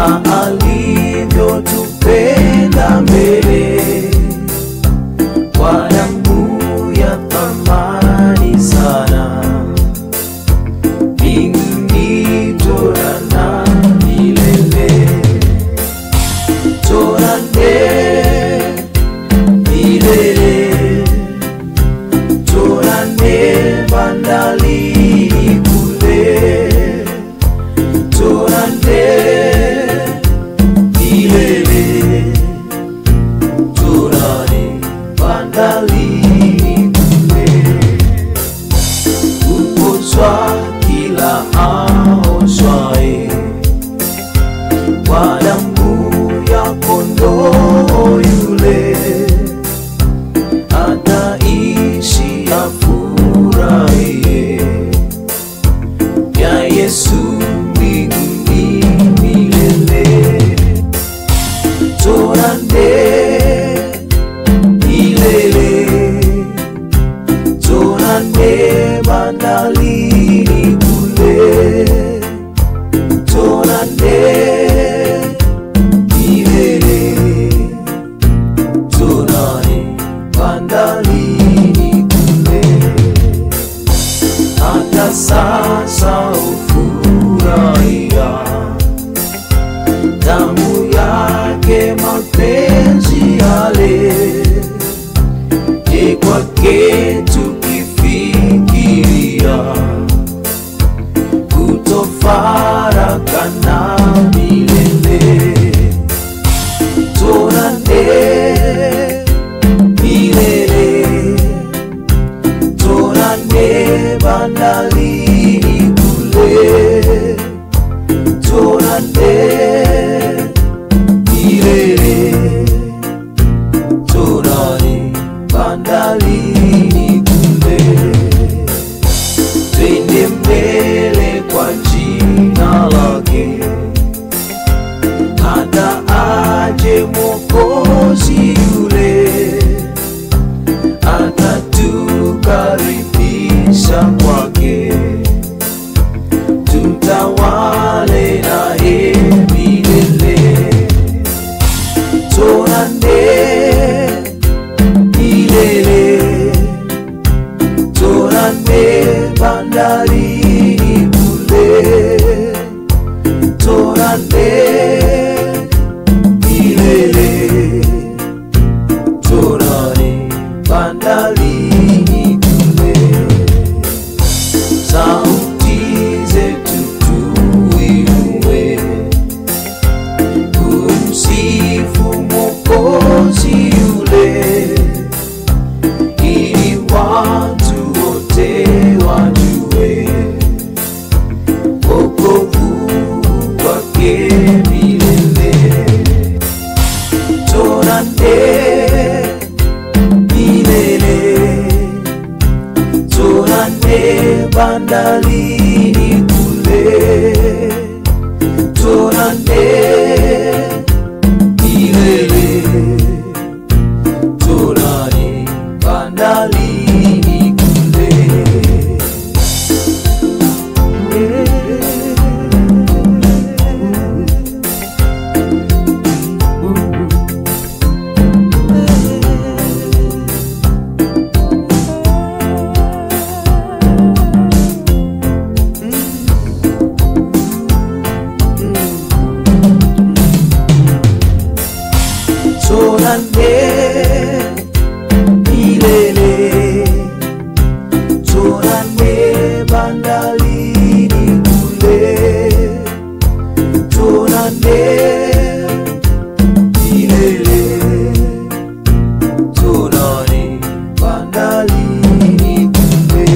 na alivyotupenda mbele kwa damu ya thamani sana. Mbinguni torana milele, torane milele, torane bandalini kule, torane milele, torane bandalini kule. Kupozwa kila aoshwaye kwa damu ya kondoo yule, ataishi afurahie ya Yesu mbinguni milele. Torane milele, torane bandalini kule, torane milele, torane bandalini kule. Hata sasa ufurahia damu yake, mapenzi yale. Je, kwake tukifikiria kutofarakana milele. Torane milele, torane bandalini kule, torane milele, torane bandalini kule. Twende mbele kwa jina lake, hata aje Mwokozi yule, atatukaribisha kwake, tutawale naye milele. Torane milele, torane bandalini kule, torane milele, torane bandalini kule. Sauti zetu tuinue kumsifu Mwokozi yule, ili watu wote wajue wokovu wake milele. Torane milele, torane bandalini kule, torane milele, torane bandalini kule. Torane milele, torane bandalini kule, torane milele, torane bandalini kule.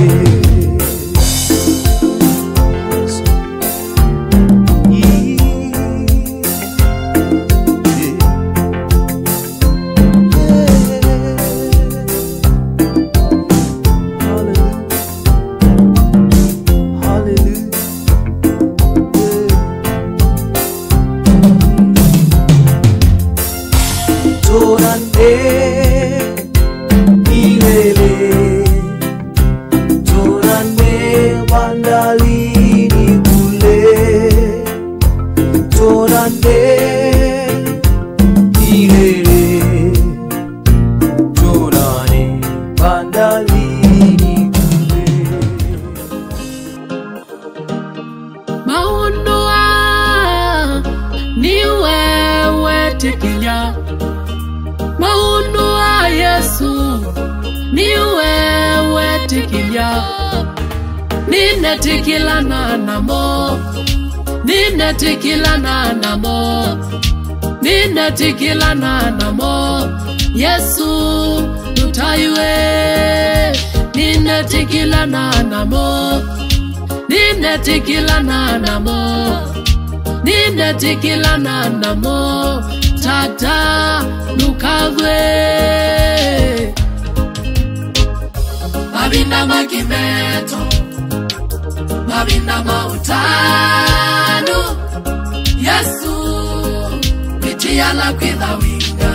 Torane milele, torane bandalini kule, torane Jorande Irere Jorani Bandalini Kure Maundoa niwewe tikilia Maundoa Yesu niwewe tikilia Nina tikila na namo Nina tikila na namo Nina tikila na namo Yesu tutaiwe Nina tikila na namo Nina tikila na namo Nina tikila na namo Tata nukagwe Mabinda makimeto Mabinda mautano Yesu Mitiala kwitha winga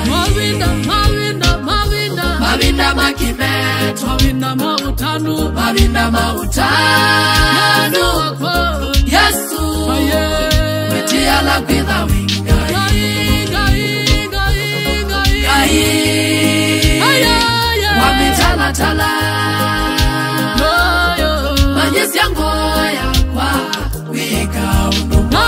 Mabinda makimeto Mabinda mautano Yesu Mitiala kwitha winga Wamitala tala Manyesi yangoya kwa wika unuma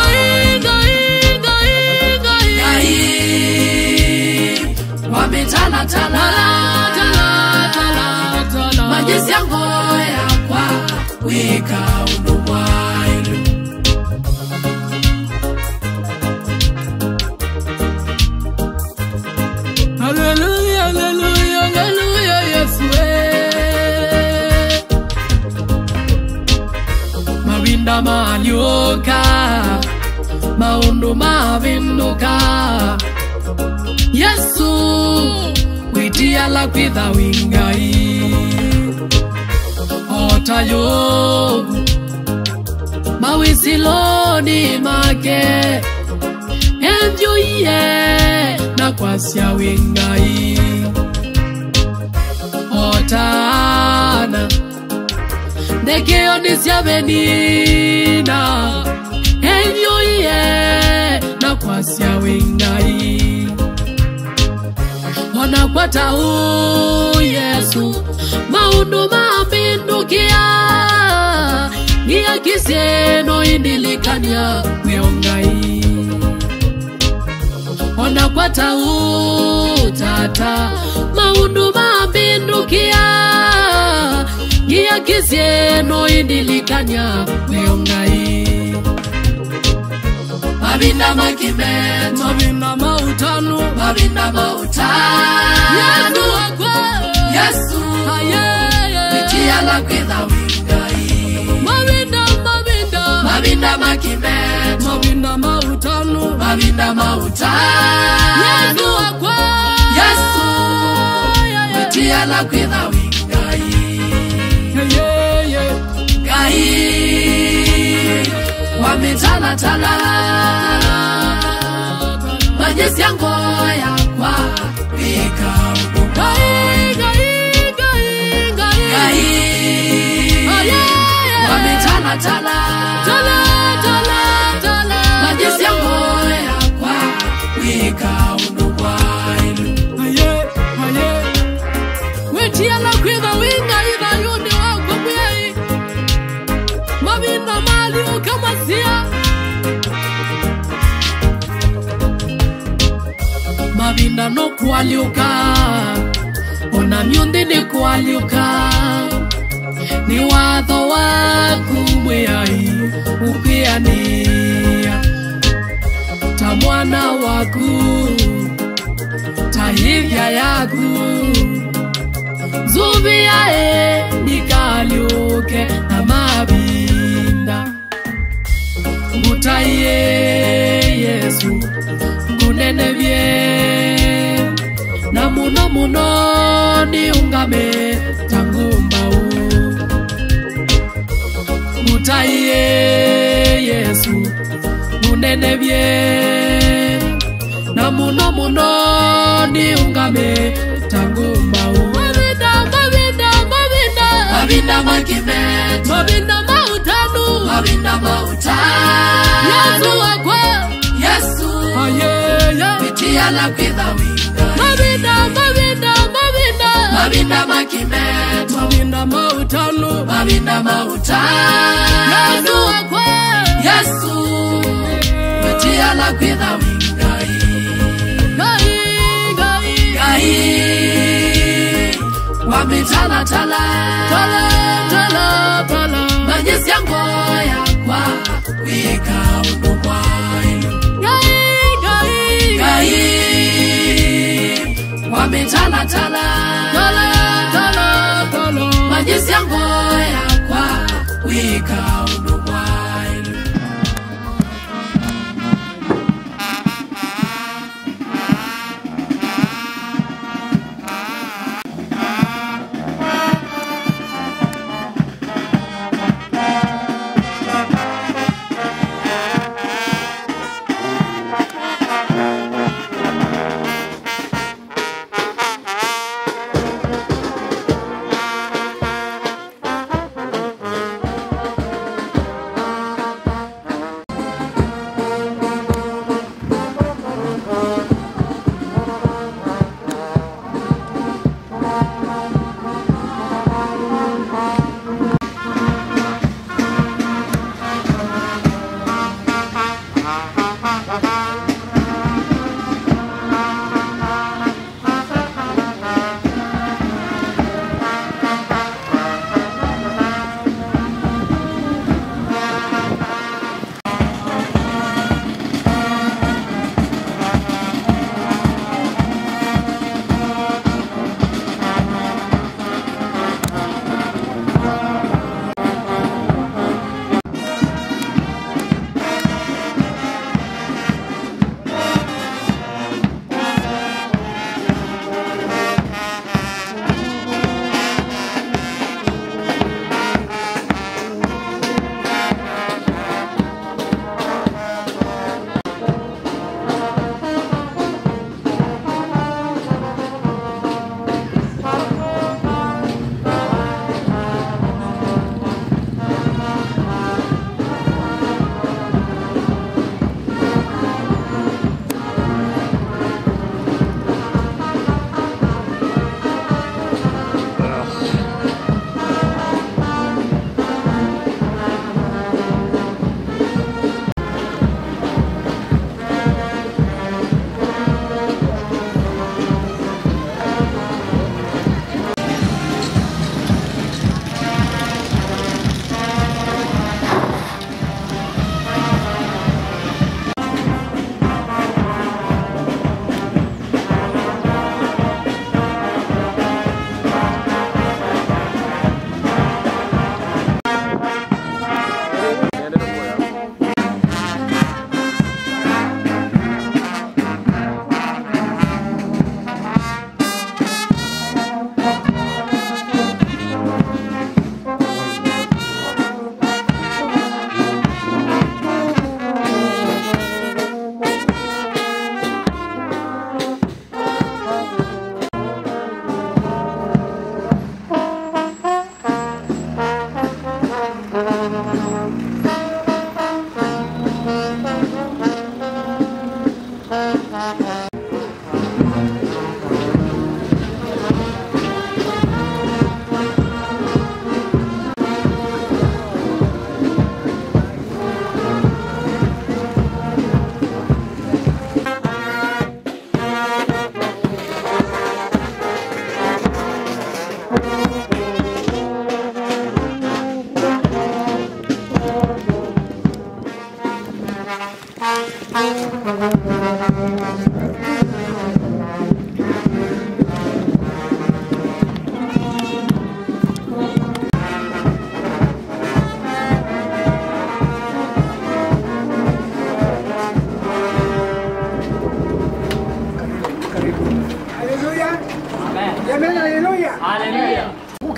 Wamitala tala Manyesi yangoya kwa wika unuma Hallelujah, hallelujah, hallelujah, Yesu Mabinda malioka Maundu mavinduka Yesu Witiala kwitha wingai Otayo Mawisiloni make Enjoye na kwasia wingai Otana Nekeo nisya venina Enjoye na kwasia wingai Ona kwata Yesu Maundu mambindukia Nia kisieno indilikania weongai Ona kwata tata Maundu mambindukia Nia kisieno indilikania weongai Mabinda makimeto Mabinda mautano Yesu Mitiala kwitha wingai Mabinda makimeto Mabinda mautano Yesu Mitiala kwitha wingai Gai Wamitala tala Manyesi yangoya kwa wika unuma Wamitala tala Manyesi yangoya kwa wika unuma Witiala kwitha winga ina yundi wako mwei Mabinda mali ukamasia Mabinda no kualiuka Ona myundi ni kualiuka Ni watho waku mwei ukiania Ta mwana waku Ta hivya yaku Zubia nikaliuke na mabinda Mutaye Yesu Ngunene bie Na muno niungame tangumba Mutaye Yesu Ngunene bie Na muno niungame tangumba Mabinda makimeto Mabinda mautano Yesu wakwe Yesu Mutiala kwithawinga Mavinda makimeto Mavinda mautanu Yesu Mutiala kwithawinga Gai Wamitala tala Manyesi yango yakwa Wika unumwailo Gai Wamitala Manyesi yango yakwa Wika unumwailo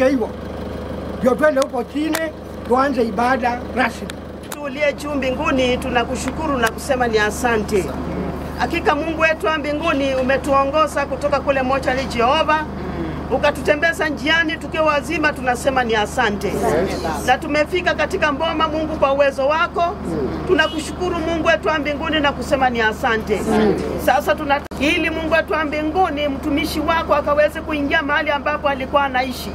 Hivyo ndio twende huko chini tuanze ibada rasmi. Tuliye juu mbinguni, tunakushukuru na kusema ni asante. Hakika Mungu wetu wa mbinguni umetuongoza kutoka kule mochari Jehova ukatutembeza njiani tukiwa wazima, tunasema ni asante. Na tumefika katika Mboma, Mungu, kwa uwezo wako tunakushukuru Mungu wetu wa mbinguni na kusema ni asante. Sasa ili Mungu wetu wa mbinguni mtumishi wako akaweze kuingia mahali ambapo alikuwa anaishi,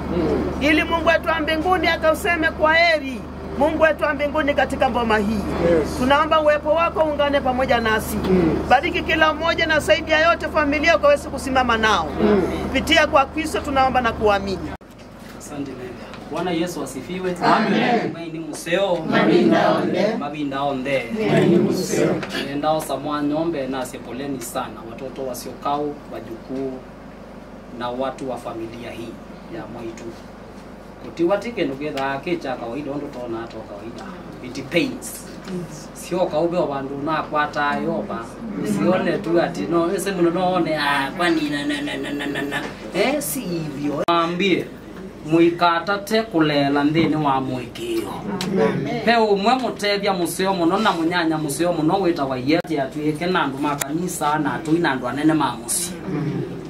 ili Mungu wetu wa mbinguni akauseme kwa heri Mungu wetu wa mbinguni katika Mboma hii. Tunaomba uwepo wako ungane pamoja nasi. Bariki kila mmoja na zaidi ya yote familia ukaweze kusimama nao. Kupitia kwa Kristo tunaomba na kuamini. Asante Bwana. Bwana Yesu asifiwe. Amen. Mimi ni museo. Mabinda onde. Mimi ni museo. Nendao samwa nyombe na sepoleni sana watoto wasiokau, wajukuu na watu wa familia hii ya Mwaitu. Kutiwatike nugetha kicha kawaida ndo tona to kawaida. It pains. Sio kaube wandu na kwata yoba. Sione tu ati no ese mnone kwani na. Si hivyo. Mwambie muikatate kulela ndini wa mwikio. He umwe mutethia museo muno na munyanya museo muno wita wa yeti atuike nandu makanisa na tuina andu anene mamusi.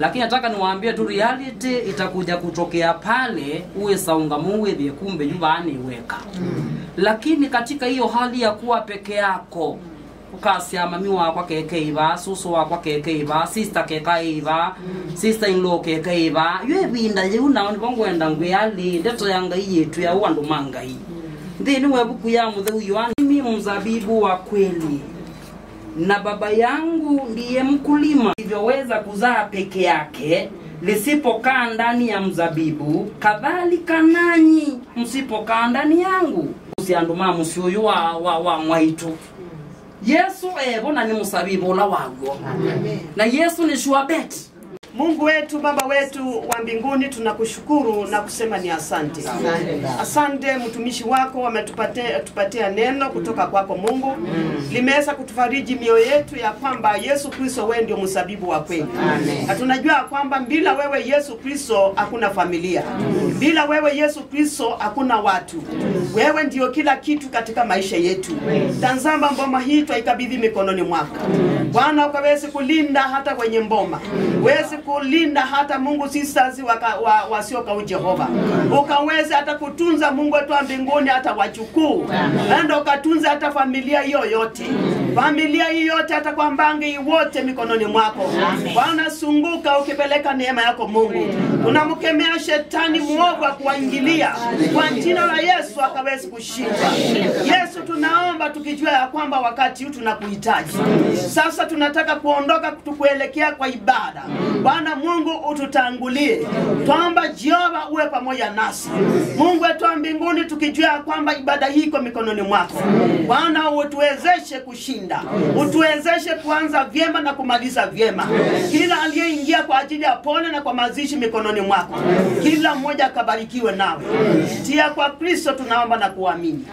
Lakini nataka niwaambie tu reality itakuja kutokea pale uwe saunga muwethie kumbe nyumbani weka. Lakini katika hiyo hali ya kuwa peke yako, ukasya mami wakwa kekeiva, susu wakwa kekeiva, sister kekaiva, sister in law kekeiva, ywe binda yuna ngwenda ngweyali ndeto yanga yetu ya wandu mangai. Ndini webuku ya muthe Yohana, mimi mzabibu wa kweli na baba yangu ndiye mkulima. Hivyoweza kuzaa peke yake lisipokaa ndani ya mzabibu, kadhalika nanyi msipokaa ndani yangu. Usianduma musyoyo wa Mwaitu. Yesu bona ni mzabibu la wago. Na Yesu ni sure bet. Mungu wetu, Baba wetu wa mbinguni, tunakushukuru na kusema ni asante. Asante mtumishi wako ametupatia neno kutoka kwako Mungu. Limeweza kutufariji mioyo yetu ya kwamba Yesu Kristo wewe ndio mzabibu wa kweli. Na tunajua kwamba bila wewe Yesu Kristo hakuna familia. Bila wewe Yesu Kristo hakuna watu. Wewe ndio kila kitu katika maisha yetu. Tazama Mboma hii twaikabidhi mikononi mwako. Bwana ukaweze kulinda hata kwenye Mboma. Wezi kulinda hata Mungu sisters wasioka Jehova. Ukaweze hata kutunza Mungu wetu wa mbinguni hata wachukuu. Ndio ukatunza hata familia hiyo yote. Familia hiyo yote hata kwa mbangi wote mikononi mwako. Bwana sunguka ukipeleka neema yako Mungu. Tunamkemea shetani muovu kuwaingilia. Kwa jina la Yesu akaweze kushinda. Yesu tunaomba tukijua ya kwamba wakati huu tunakuhitaji. Sasa tunataka kuondoka tukuelekea kwa ibada. Bwana Mungu ututangulie. Tuomba Jehova uwe pamoja nasi. Mungu wetu wa mbinguni tukijua kwamba ibada hii iko mikononi mwako. Bwana utuwezeshe kushinda. Utuwezeshe kuanza vyema na kumaliza vyema. Kila aliyeingia kwa ajili ya pole na kwa mazishi mikononi mwako. Kila mmoja akabarikiwe nawe. Tia kwa Kristo tunaomba na kuamini.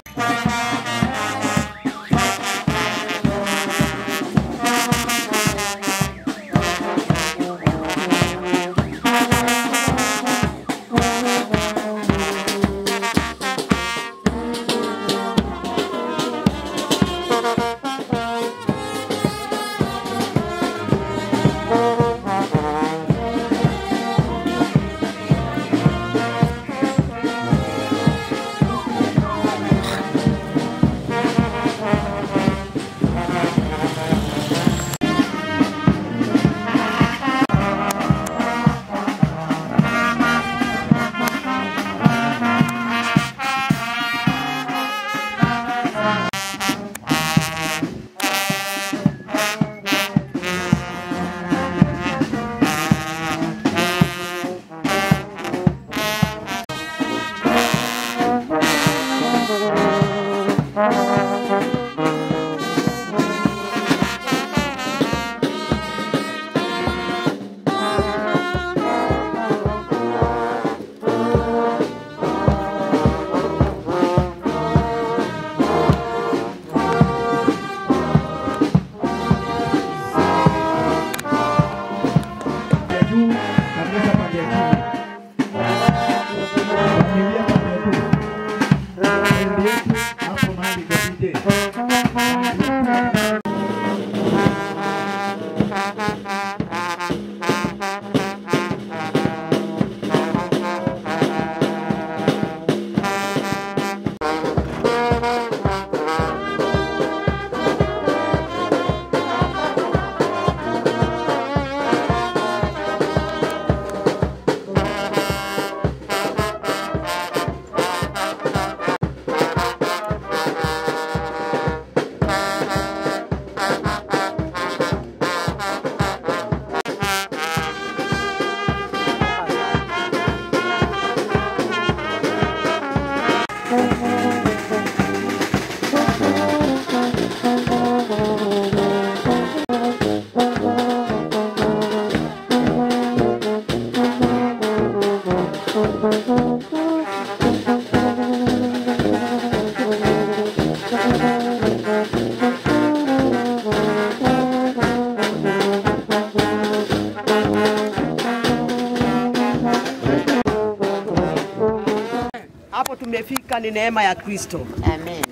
ila ni neema ya Kristo. Amen.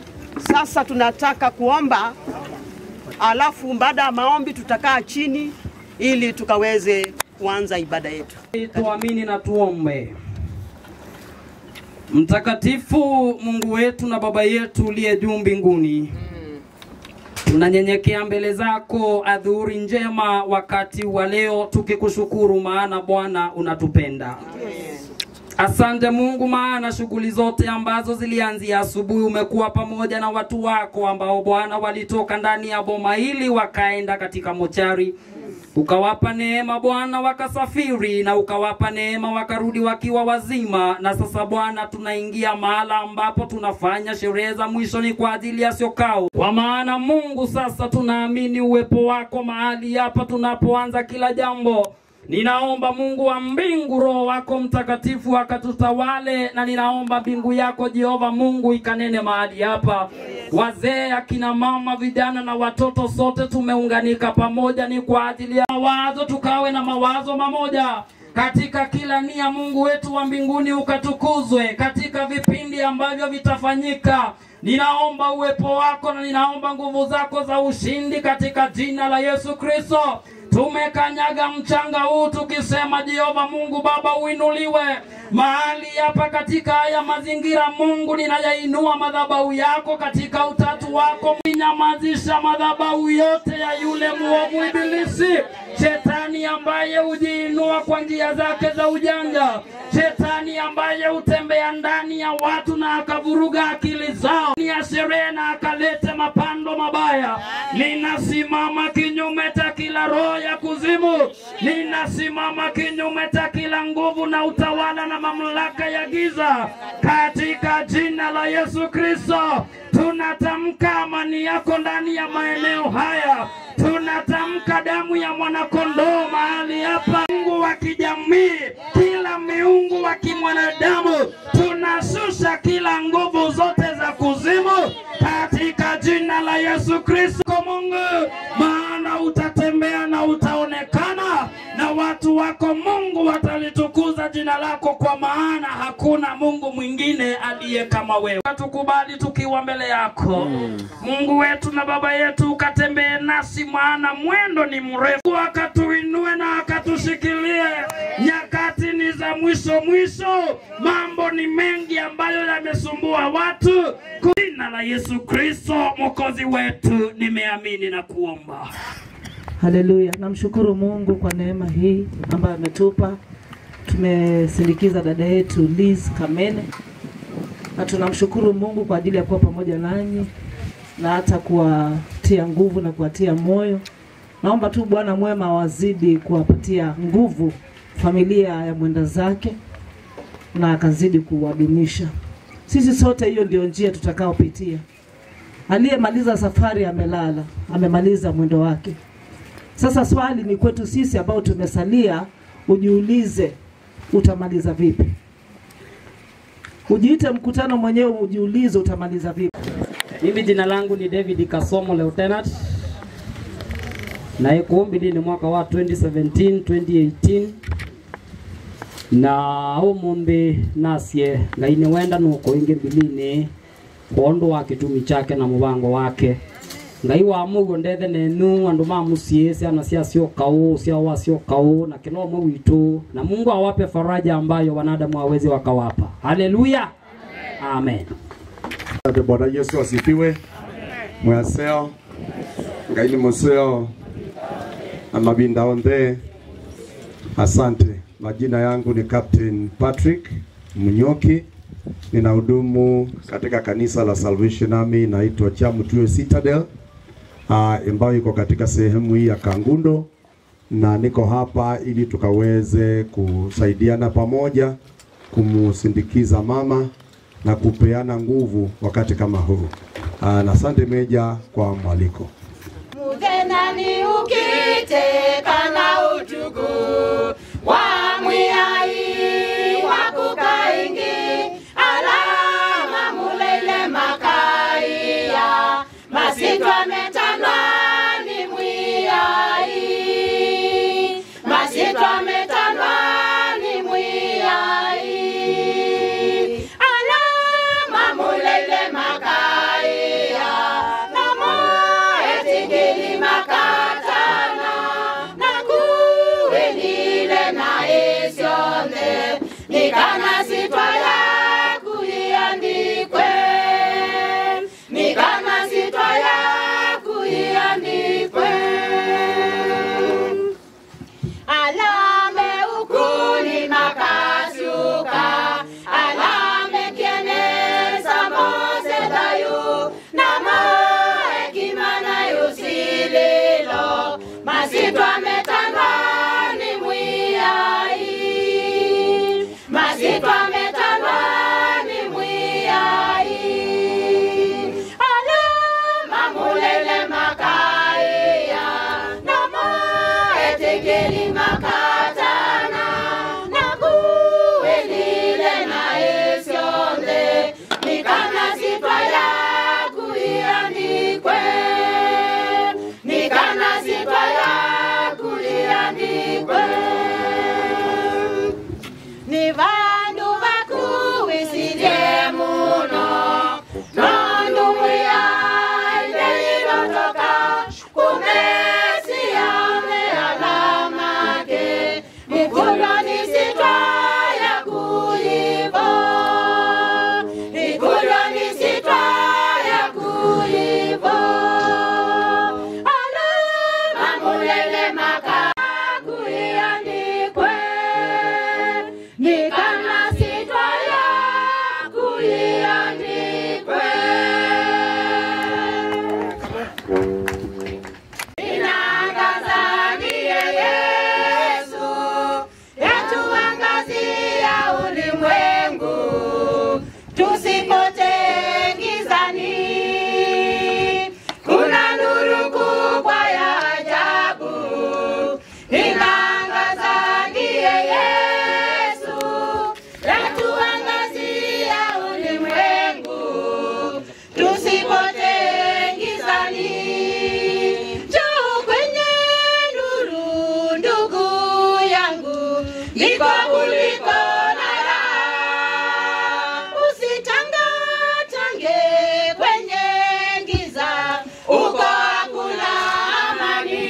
Sasa tunataka kuomba, alafu baada ya maombi tutakaa chini ili tukaweze kuanza ibada yetu. Tuamini na tuombe. Mtakatifu Mungu wetu na Baba yetu uliye juu mbinguni, tunanyenyekea mbele zako adhuhuri njema wakati wa leo, tukikushukuru maana Bwana unatupenda. Asante Mungu, maana shughuli zote ambazo zilianzia asubuhi umekuwa pamoja na watu wako ambao Bwana walitoka ndani ya boma hili wakaenda katika mochari. Ukawapa neema Bwana wakasafiri, na ukawapa neema wakarudi wakiwa wazima. Na sasa Bwana tunaingia mahala ambapo tunafanya sherehe za mwisho ni kwa ajili ya Syokau. Kwa maana Mungu sasa tunaamini uwepo wako mahali hapa tunapoanza kila jambo. Ninaomba Mungu wa mbingu, Roho wako Mtakatifu akatutawale, na ninaomba mbingu yako Jehova Mungu ikanene mahali hapa. Wazee, akina mama, vijana na watoto, sote tumeunganika pamoja ni kwa ajili ya mawazo, tukawe na mawazo mamoja katika kila nia. Mungu wetu wa mbinguni ukatukuzwe katika vipindi ambavyo vitafanyika. Ninaomba uwepo wako na ninaomba nguvu zako za ushindi katika jina la Yesu Kristo. Tumekanyaga mchanga huu tukisema Jehova Mungu Baba uinuliwe mahali hapa katika haya mazingira. Mungu, ninayainua madhabahu yako katika utatu wako. Ninyamazisha madhabahu yote ya yule muovu ibilisi, shetani ambaye hujiinua kwa njia zake za ujanja, shetani ambaye hutembea ndani ya watu na akavuruga akili zao ni ya sherehe na akalete mapando mabaya. Ninasimama kinyume cha kila roho ya kuzimu, ninasimama kinyume cha kila nguvu na utawala na mamlaka ya giza katika jina la Yesu Kristo. Tunatamka amani yako ndani ya maeneo haya. Tunatamka damu ya mwanakondoo mahali hapa. Mungu wa kijamii, kila miungu wa kimwanadamu, tunashusha kila nguvu zote za kuzimu katika jina la Yesu Kristo. Mungu, maana utatembea na utaonekana na watu wako Mungu watalitukuza jina lako, kwa maana hakuna Mungu mwingine aliye kama wewe. Tukubali tukiwa mbele yako Mungu wetu na Baba yetu, ukatembee nasi maana mwendo ni mrefu, akatuinue na akatushikilie. Nyakati ni za mwisho, mambo ni mengi ambayo yamesumbua watu. Kwa jina la Yesu Kristo Mwokozi wetu nimeamini na kuomba. Haleluya. Namshukuru Mungu kwa neema hii ambayo ametupa. Tumesindikiza dada yetu Liz Kamene, na tunamshukuru Mungu kwa ajili ya kuwa pamoja nanyi na hata kuwatia nguvu na kuwatia moyo. Naomba tu Bwana mwema wazidi kuwapatia nguvu familia ya mwenda zake na akazidi kuwadumisha. Sisi sote hiyo ndio njia tutakaopitia. Aliyemaliza safari amelala, amemaliza mwendo wake. Sasa swali ni kwetu sisi ambao tumesalia, ujiulize utamaliza vipi? Ujiite mkutano mwenyewe, ujiulize utamaliza vipi? Mimi jina langu ni David Kasomo Lieutenant. Na ikuombili ni mwaka wa 2017-2018. Na umundi nasye ngaine wenda nuko inge mbilini kondo wa kitumi chake na mubango wake. Ngai wa mugo ndethe nenu andu mamusiese ana cia Syokau cia wa Syokau na kinomo witu, na Mungu awape faraja ambayo wanadamu hawezi wakawapa. Haleluya. Amen. Bwana Yesu asifiwe. Mwaseo ngai ni museo amabinda onde. Asante. Majina yangu ni Captain Patrick Munyoki. Ninahudumu katika kanisa la Salvation Army, naitwa Chamutue Citadel, ambayo iko katika sehemu hii ya Kangundo, na niko hapa ili tukaweze kusaidiana pamoja kumusindikiza mama na kupeana nguvu wakati kama huu. Na asante Meja kwa mwaliko. Mugenani ukite kana utugu wa mwiyai wakukaingi alama mulele makaiya masitwa metanwa ni mwiyai masitwa metanwa ni mwiyai alama nikana sitwa yaku iandikwe, nikana sitwa yaku iandikwe. Alame ukuni makasuka, alame kieneza mose dayu, namo ekimana yusililo, masitwa metandwa ni mwiyai, masitwa metandwa ni mwiyai. Alama mulele makaiya, namo etekeli makatana, nakuelile na esionde, nikana sitwa yaku iandikwe, nikana sitwa yaku iandikwe. Ni vandu vakuwisilie muno, nondumu yaide ilotoka, kumesiame alamake, ikulo ni sitwa yaku ivo, ikulo ni sitwa yaku ivo. Alama mulele makaku iandikwe, nikana sitwa yaku iandikwe. Inaangaza ndiye Yesu, yatuangazia ulimwengu, tusipotee gizani. Kuna nuru kubwa ya ajabu, inaangaza ndiye Yesu, yatuangazia ulimwengu, tusipotee gizani. Njoo kwenye nuru ndugu yangu, ndiko kuliko na raha. Usitangatange kwenye giza, uko hakuna amani.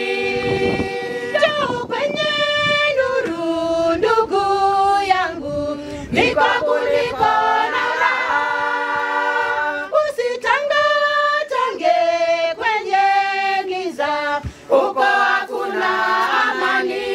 Njoo kwenye nuru ndugu yangu, ndiko kuliko na raha. Usitangatange kwenye giza, uko hakuna amani.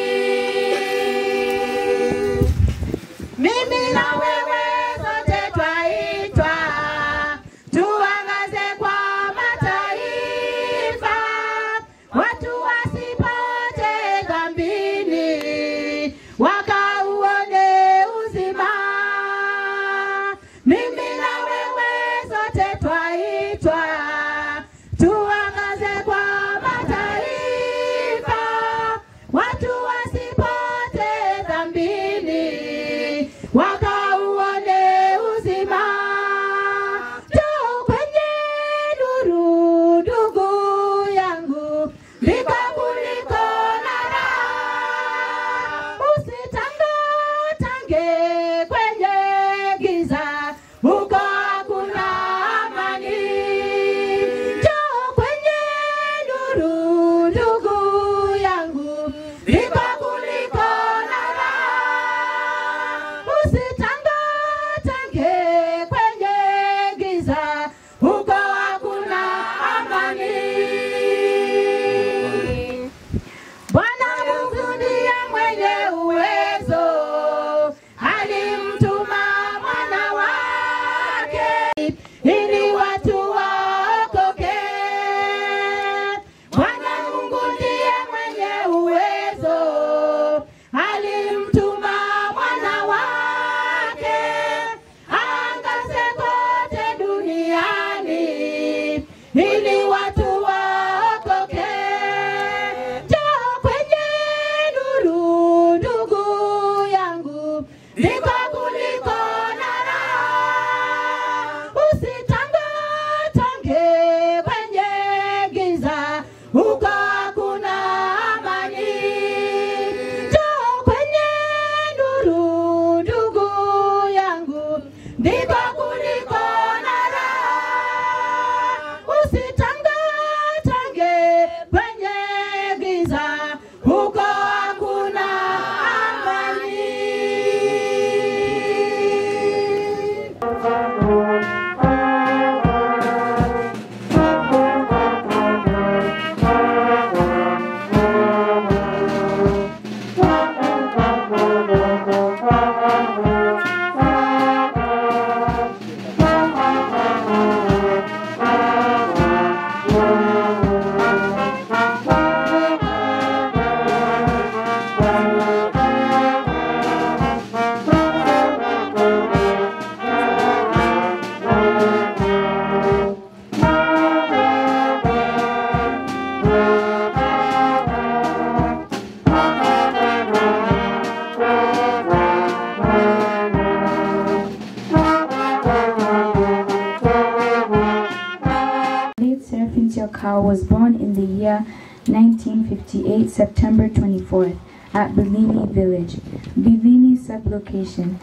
Siakau was born in the year 1958, September 24th, at Bilini Village, Bilini Sublocation,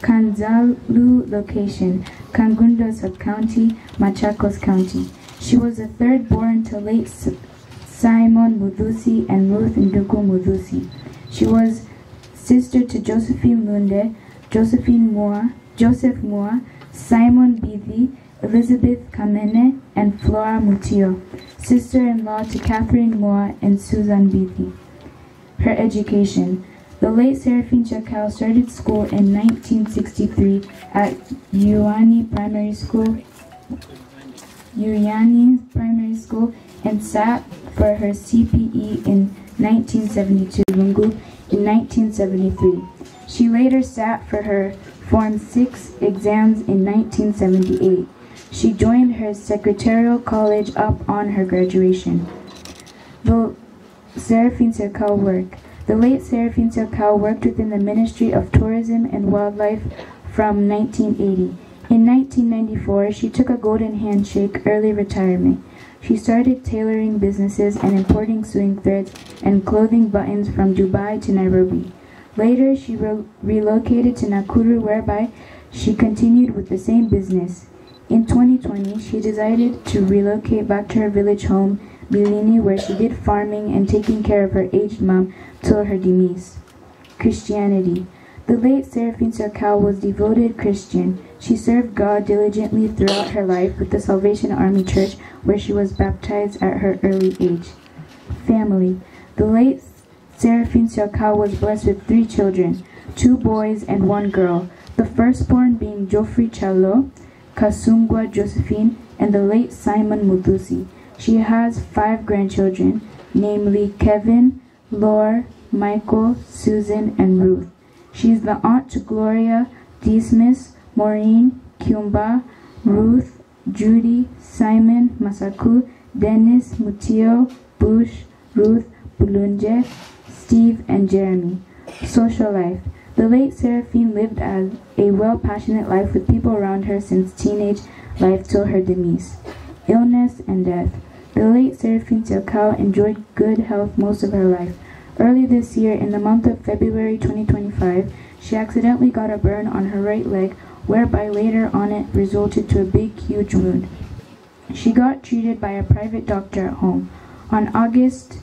Kanzalu Location, Kangundo Subcounty, Machakos County. She was the third born to late Simon Muthusi and Ruth Ndugu Muthusi. She was sister to Josephine Lunde, Joseph Moore, Simon Bithi, Elizabeth Kamene, and Flora Mutio, sister-in-law to Catherine Moore and Susan Bithi. Her education. The late Seraphine Siakau started school in 1963 at Uriani Primary School and sat for her CPE in 1972, Lungu in 1973. She later sat for her Form 6 exams in 1978. She joined her secretarial college up on her graduation. The Seraphine Siakau work. The late Seraphine Siakau worked within the Ministry of Tourism and Wildlife from 1980. In 1994, she took a golden handshake early retirement. She started tailoring businesses and importing sewing threads and clothing buttons from Dubai to Nairobi. Later, she relocated to Nakuru, whereby she continued with the same business. In 2020, she decided to relocate back to her village home, Bilini, where she did farming and taking care of her aged mom till her demise. Christianity. The late Seraphine Siakau was devoted Christian. She served God diligently throughout her life with the Salvation Army Church, where she was baptized at her early age. Family. The late Seraphine Siakau was blessed with 3 children, 2 boys and 1 girl, the firstborn being Geoffrey Chalo, Kasungwa Josephine, and the late Simon Muthusi. She has 5 grandchildren, namely Kevin, Laure, Michael, Susan, and Ruth. She is the aunt to Gloria, Dismas, Maureen, Kiumba, Ruth, Judy, Simon, Masaku, Dennis, Mutio, Bush, Ruth, Bulunje, Steve, and Jeremy. Social life. The late Seraphine lived a well-passionate life with people around her since teenage life till her demise. Illness and death. The late Seraphine Siakau enjoyed good health most of her life. Early this year, in the month of February 2025, she accidentally got a burn on her right leg, whereby later on it resulted to a big, huge wound. She got treated by a private doctor at home. On August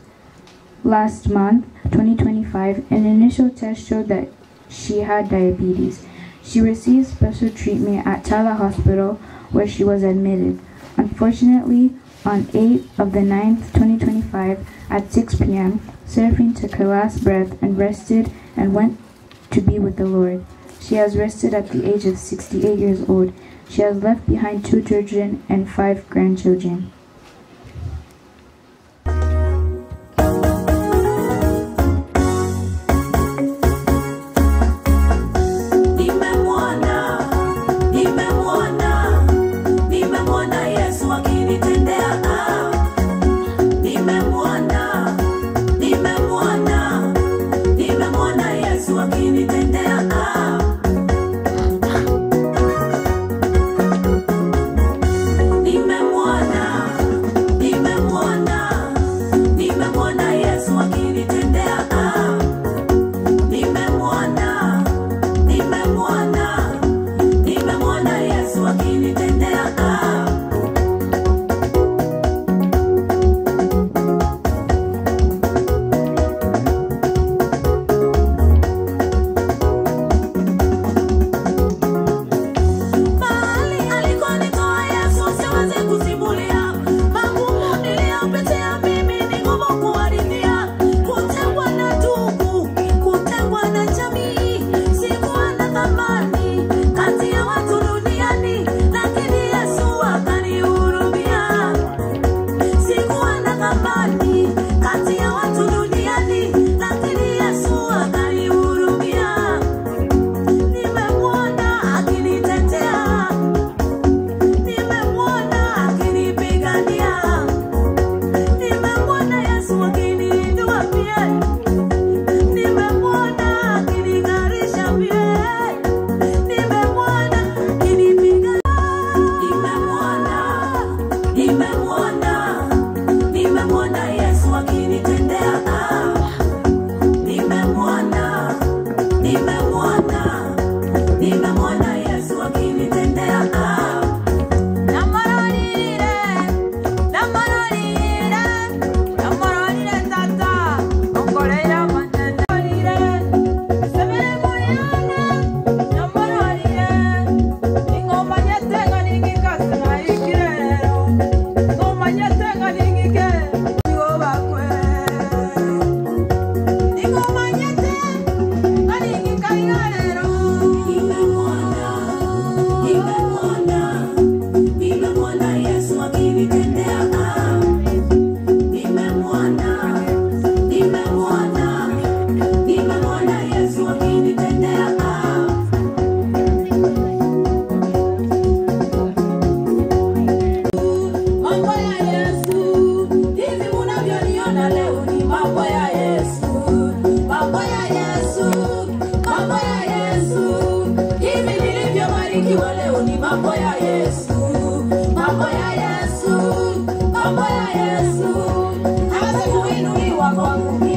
last month, 2025, an initial test showed that she had diabetes. She received special treatment at Tala Hospital, where she was admitted. Unfortunately, on 8th of the 9th, 2025, at 6 p.m., Seraphine took her last breath and rested and went to be with the Lord. She has rested at the age of 68 years old. She has left behind 2 children and 5 grandchildren. Nimemwona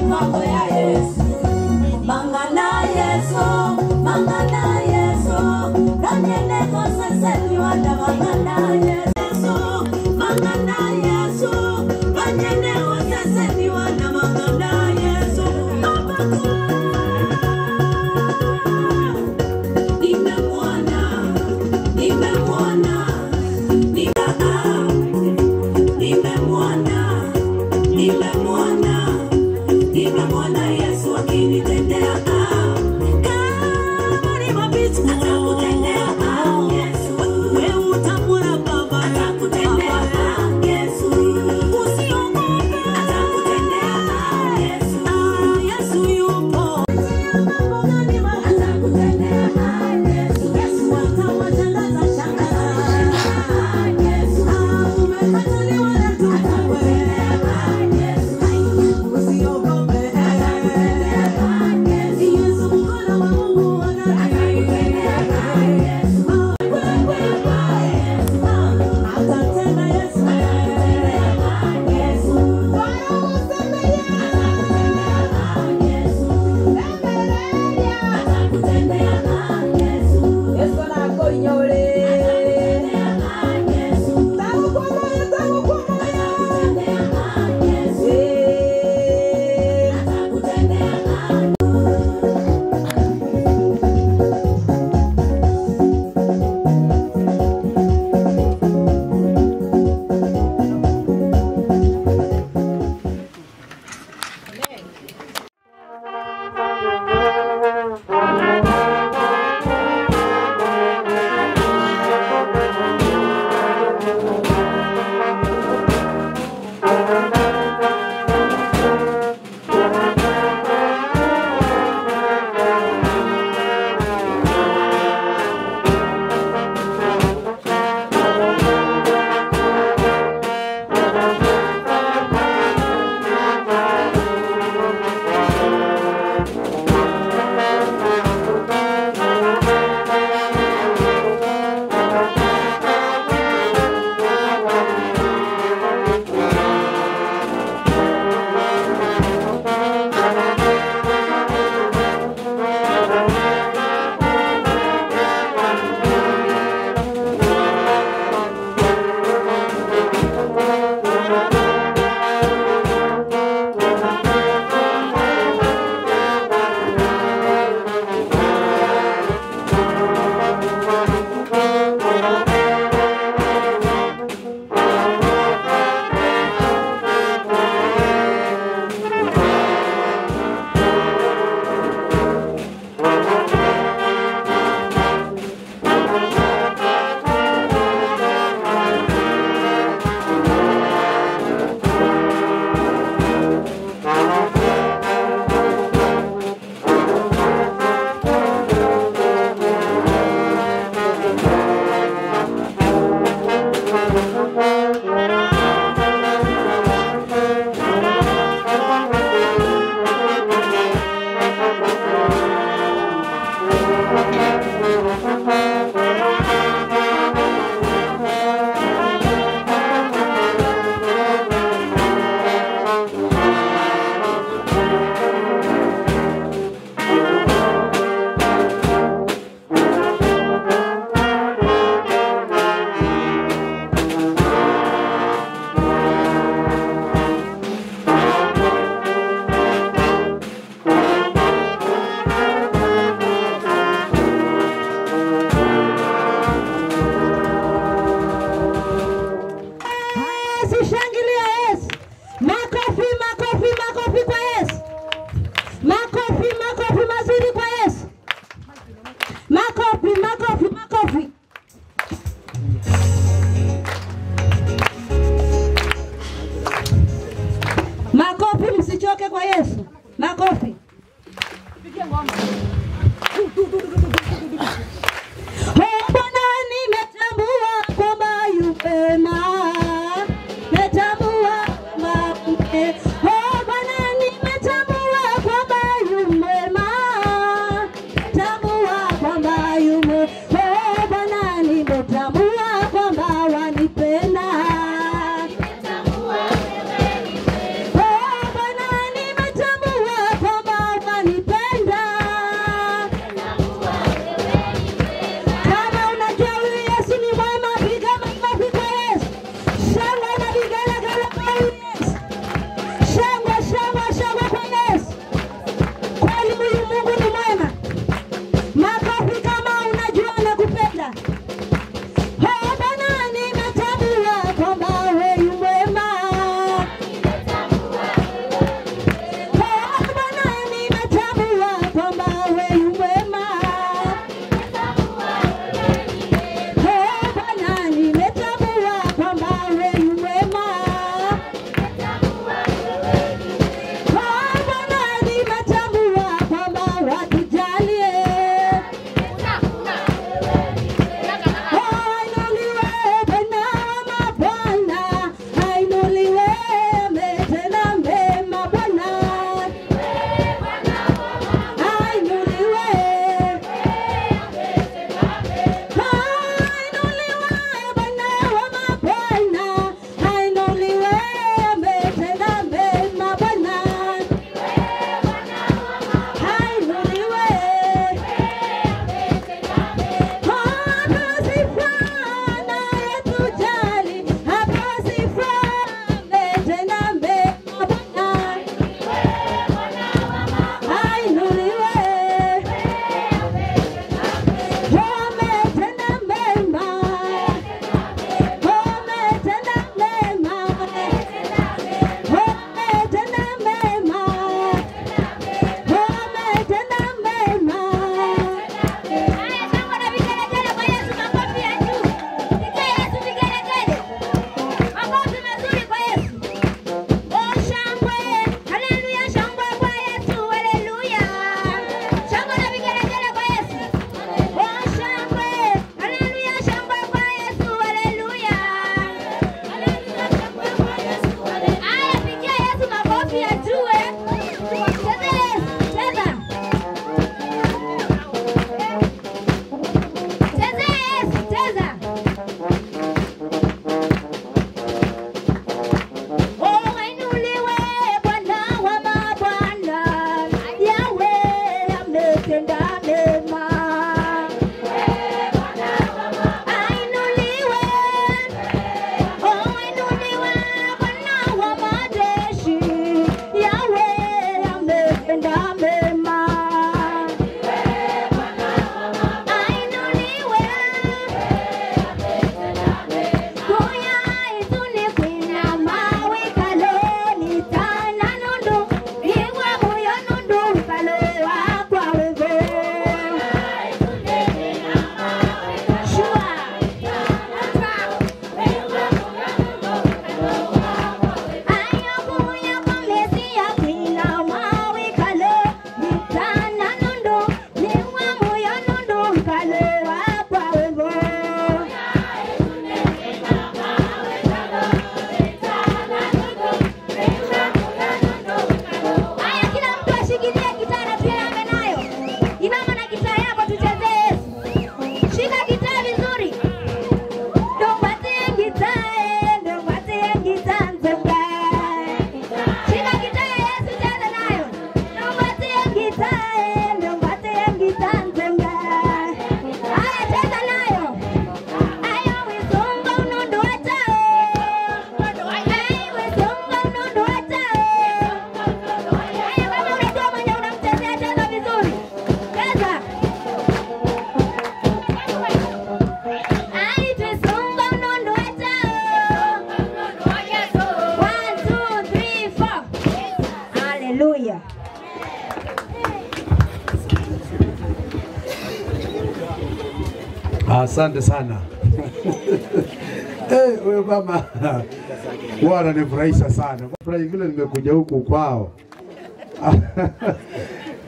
mambo ya Yesu. Mangana Yesu, mangana Yesu. Kanyene kose seni wada mangana Yesu. Mangana Yesu, kanyene kose seni wada mangana Yesu. Nimemwona Yesu akinitendea kama ni mapito atakutendea Yesu. Wewe utamwona Baba atakutendea Yesu. Usiogope atakutendea Yesu. Yesu yupo. Atakutendea Yesu. Yesu atawatangaza shaka. Yesu umekataliwa na atakutendea Yesu. Usiogope. Nimetambua Asante sana. Wewe mama. Bwana nifurahisha sana. Furahi vile nimekuja huku kwao.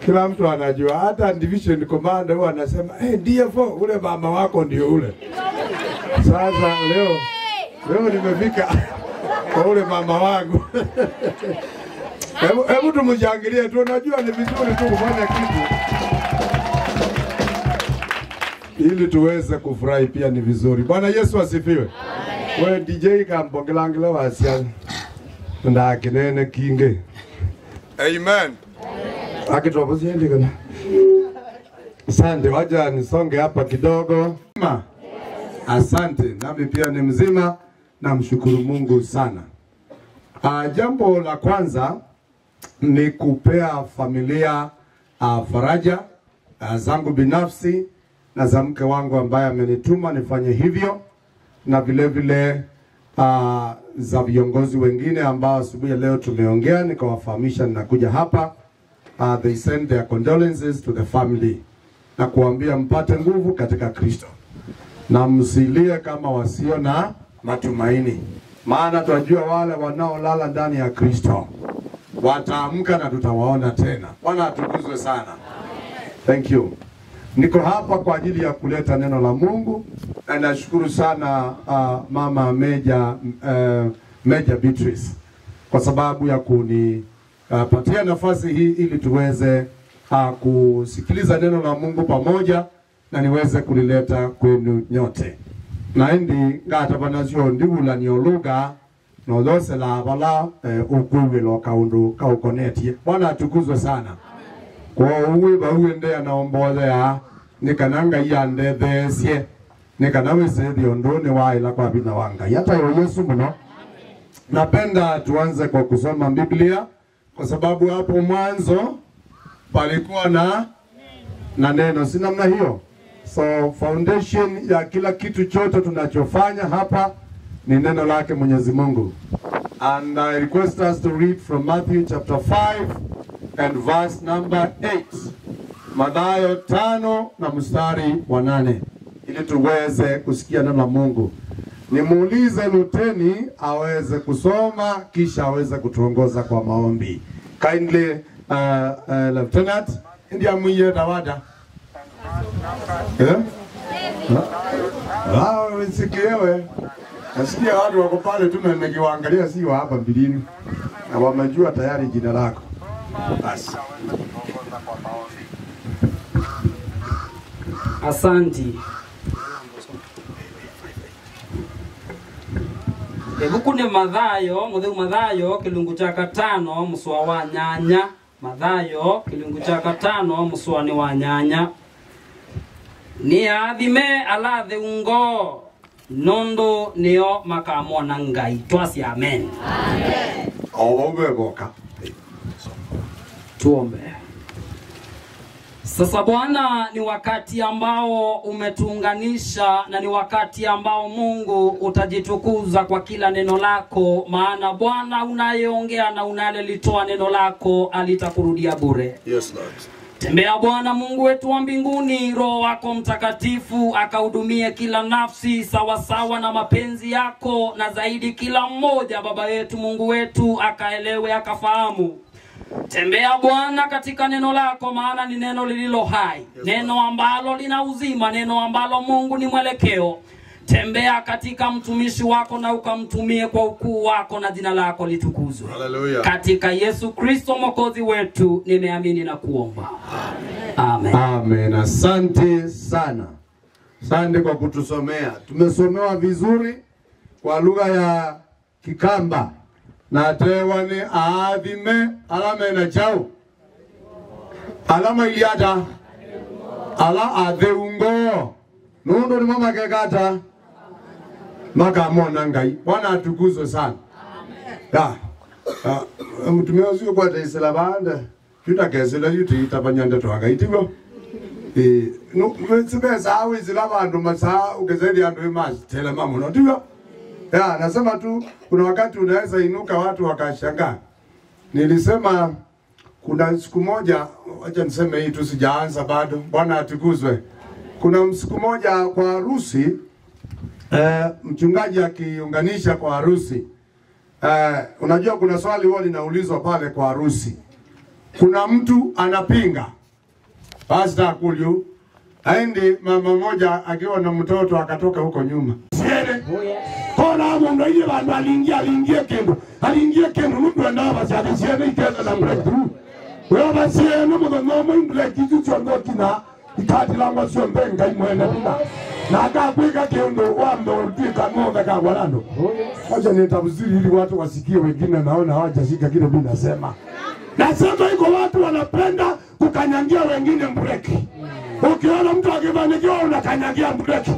Kila mtu anajua, hata division commander huwa anasema, DFO ule mama wako ndio ule. Sasa leo nimefika kwa ule mama wangu. Hebu tumshangilie tu, unajua ni vizuri tu kufanya kitu ili tuweze kufurahi, pia ni vizuri. Bwana Yesu asifiwe. Wewe DJ kampongela wasia ndakinene kinge. Amen. Akitoboziende kana. Asante, waja nisonge hapa kidogo. Asante, nami pia ni mzima, namshukuru Mungu sana. Jambo la kwanza ni kupea familia faraja zangu binafsi na za mke wangu ambaye amenituma nifanye hivyo, na vile vile za viongozi wengine ambao asubuhi leo tumeongea nikawafahamisha ninakuja hapa. They send their condolences to the family na kuambia mpate nguvu katika Kristo na msilie kama wasio na matumaini, maana tunajua wale wanaolala ndani ya Kristo wataamka na tutawaona tena. Bwana atukuzwe sana. Thank you. Niko hapa kwa ajili ya kuleta neno la Mungu na nashukuru sana mama Meja Beatrice kwa sababu ya patia nafasi hii ili tuweze kusikiliza neno la Mungu pamoja na niweze kulileta kwenu nyote. Na ndi ngata banazio ndibula ni oluga no dose la bala ukuwelo kaundu kaukonetie. Bwana atukuzwe sana. Kwa uwe ba uende anaomboza ya nikananga yande thesie nikanaweze diondone wa ila kwa bina wanga yata Yesu mno. Napenda tuanze kwa kusoma Biblia kwa sababu hapo mwanzo palikuwa na neno, si namna hiyo? So foundation ya kila kitu chote tunachofanya hapa ni neno lake Mwenyezi Mungu. And I request us to read from Matthew chapter 5 and verse number 8. Mathayo 5 na mstari wa 8 ili tuweze kusikia neno la Mungu. Nimuulize Luteni aweze kusoma kisha aweze kutuongoza kwa maombi. Kindly Lieutenant, ndia mwiye tawada. Sikiewe. Nasikia watu wako pale tu na nikiwaangalia sio hapa mbilini. Na wamejua tayari jina lako. Basi. Asanti. Ebuku ni Mathayo kilungu chaka 5 mswa wa nyanya. Mathayo kilungu chaka 5 mswa ni wa nyanya. Ni athime alathe ungo nondo neo makamona ngai. Twasi amen. Amen. Owe boka. Tuombe. Sasa Bwana, ni wakati ambao umetuunganisha na ni wakati ambao Mungu utajitukuza kwa kila neno lako, maana Bwana unayeongea na unalelitoa neno lako alitakurudia bure. Yes Lord. Tembea Bwana Mungu wetu wa mbinguni, Roho wako Mtakatifu akahudumie kila nafsi sawa sawa na mapenzi yako, na zaidi kila mmoja Baba yetu Mungu wetu akaelewe akafahamu. Tembea Bwana katika neno lako, maana ni neno lililo hai, neno ambalo lina uzima, neno ambalo Mungu ni mwelekeo. Tembea katika mtumishi wako na ukamtumie kwa ukuu wako, na jina lako litukuzwe. Hallelujah. Katika Yesu Kristo Mwokozi wetu nimeamini na kuomba. Amen. Amen. Asante sana. Asante kwa kutusomea. Tumesomewa vizuri kwa lugha ya Kikamba. Na tewani aadhime alama na chao. Alama iliata. Ala adheungo. Nundo ni mama kekata. Makamona ngai. Bwana atukuzwe sana. Amen. Ya. Mtumia usio kwa taisela banda. Yuta kesela yuti itabanyanda twanga itigo. No sibeza awe zilaba ndo masaa ukazedi ando imaji tele mama unatigo. Ya, nasema tu kuna wakati unaweza inuka watu wakashangaa. Nilisema Kuna siku moja, acha niseme hii tu, sijaanza bado. Bwana atukuzwe. Kuna siku moja kwa harusi, mchungaji akiunganisha kwa harusi. Unajua kuna swali huwa linaulizwa pale kwa harusi. Kuna mtu anapinga. Pastor Kulyu, aende mama moja akiwa na mtoto akatoka huko nyuma. Siene. Kona mundu ile bandu aliingia kendo. Aliingia kendo mundu andaba basi siene ikenda na breakthrough. Wewe basi no mudono mundu la kitu chongo kina ikati lango sio mbenga imwene bina. Na akakweka kendo wambe ulipika ng'ombe kwa walando. Acha nitabuziri ili watu wasikie, wengine naona hawajashika kile mimi nasema. Nasema iko watu wanapenda kukanyangia wengine breki. Ukiona mtu akifanikiwa unakanyagia breki.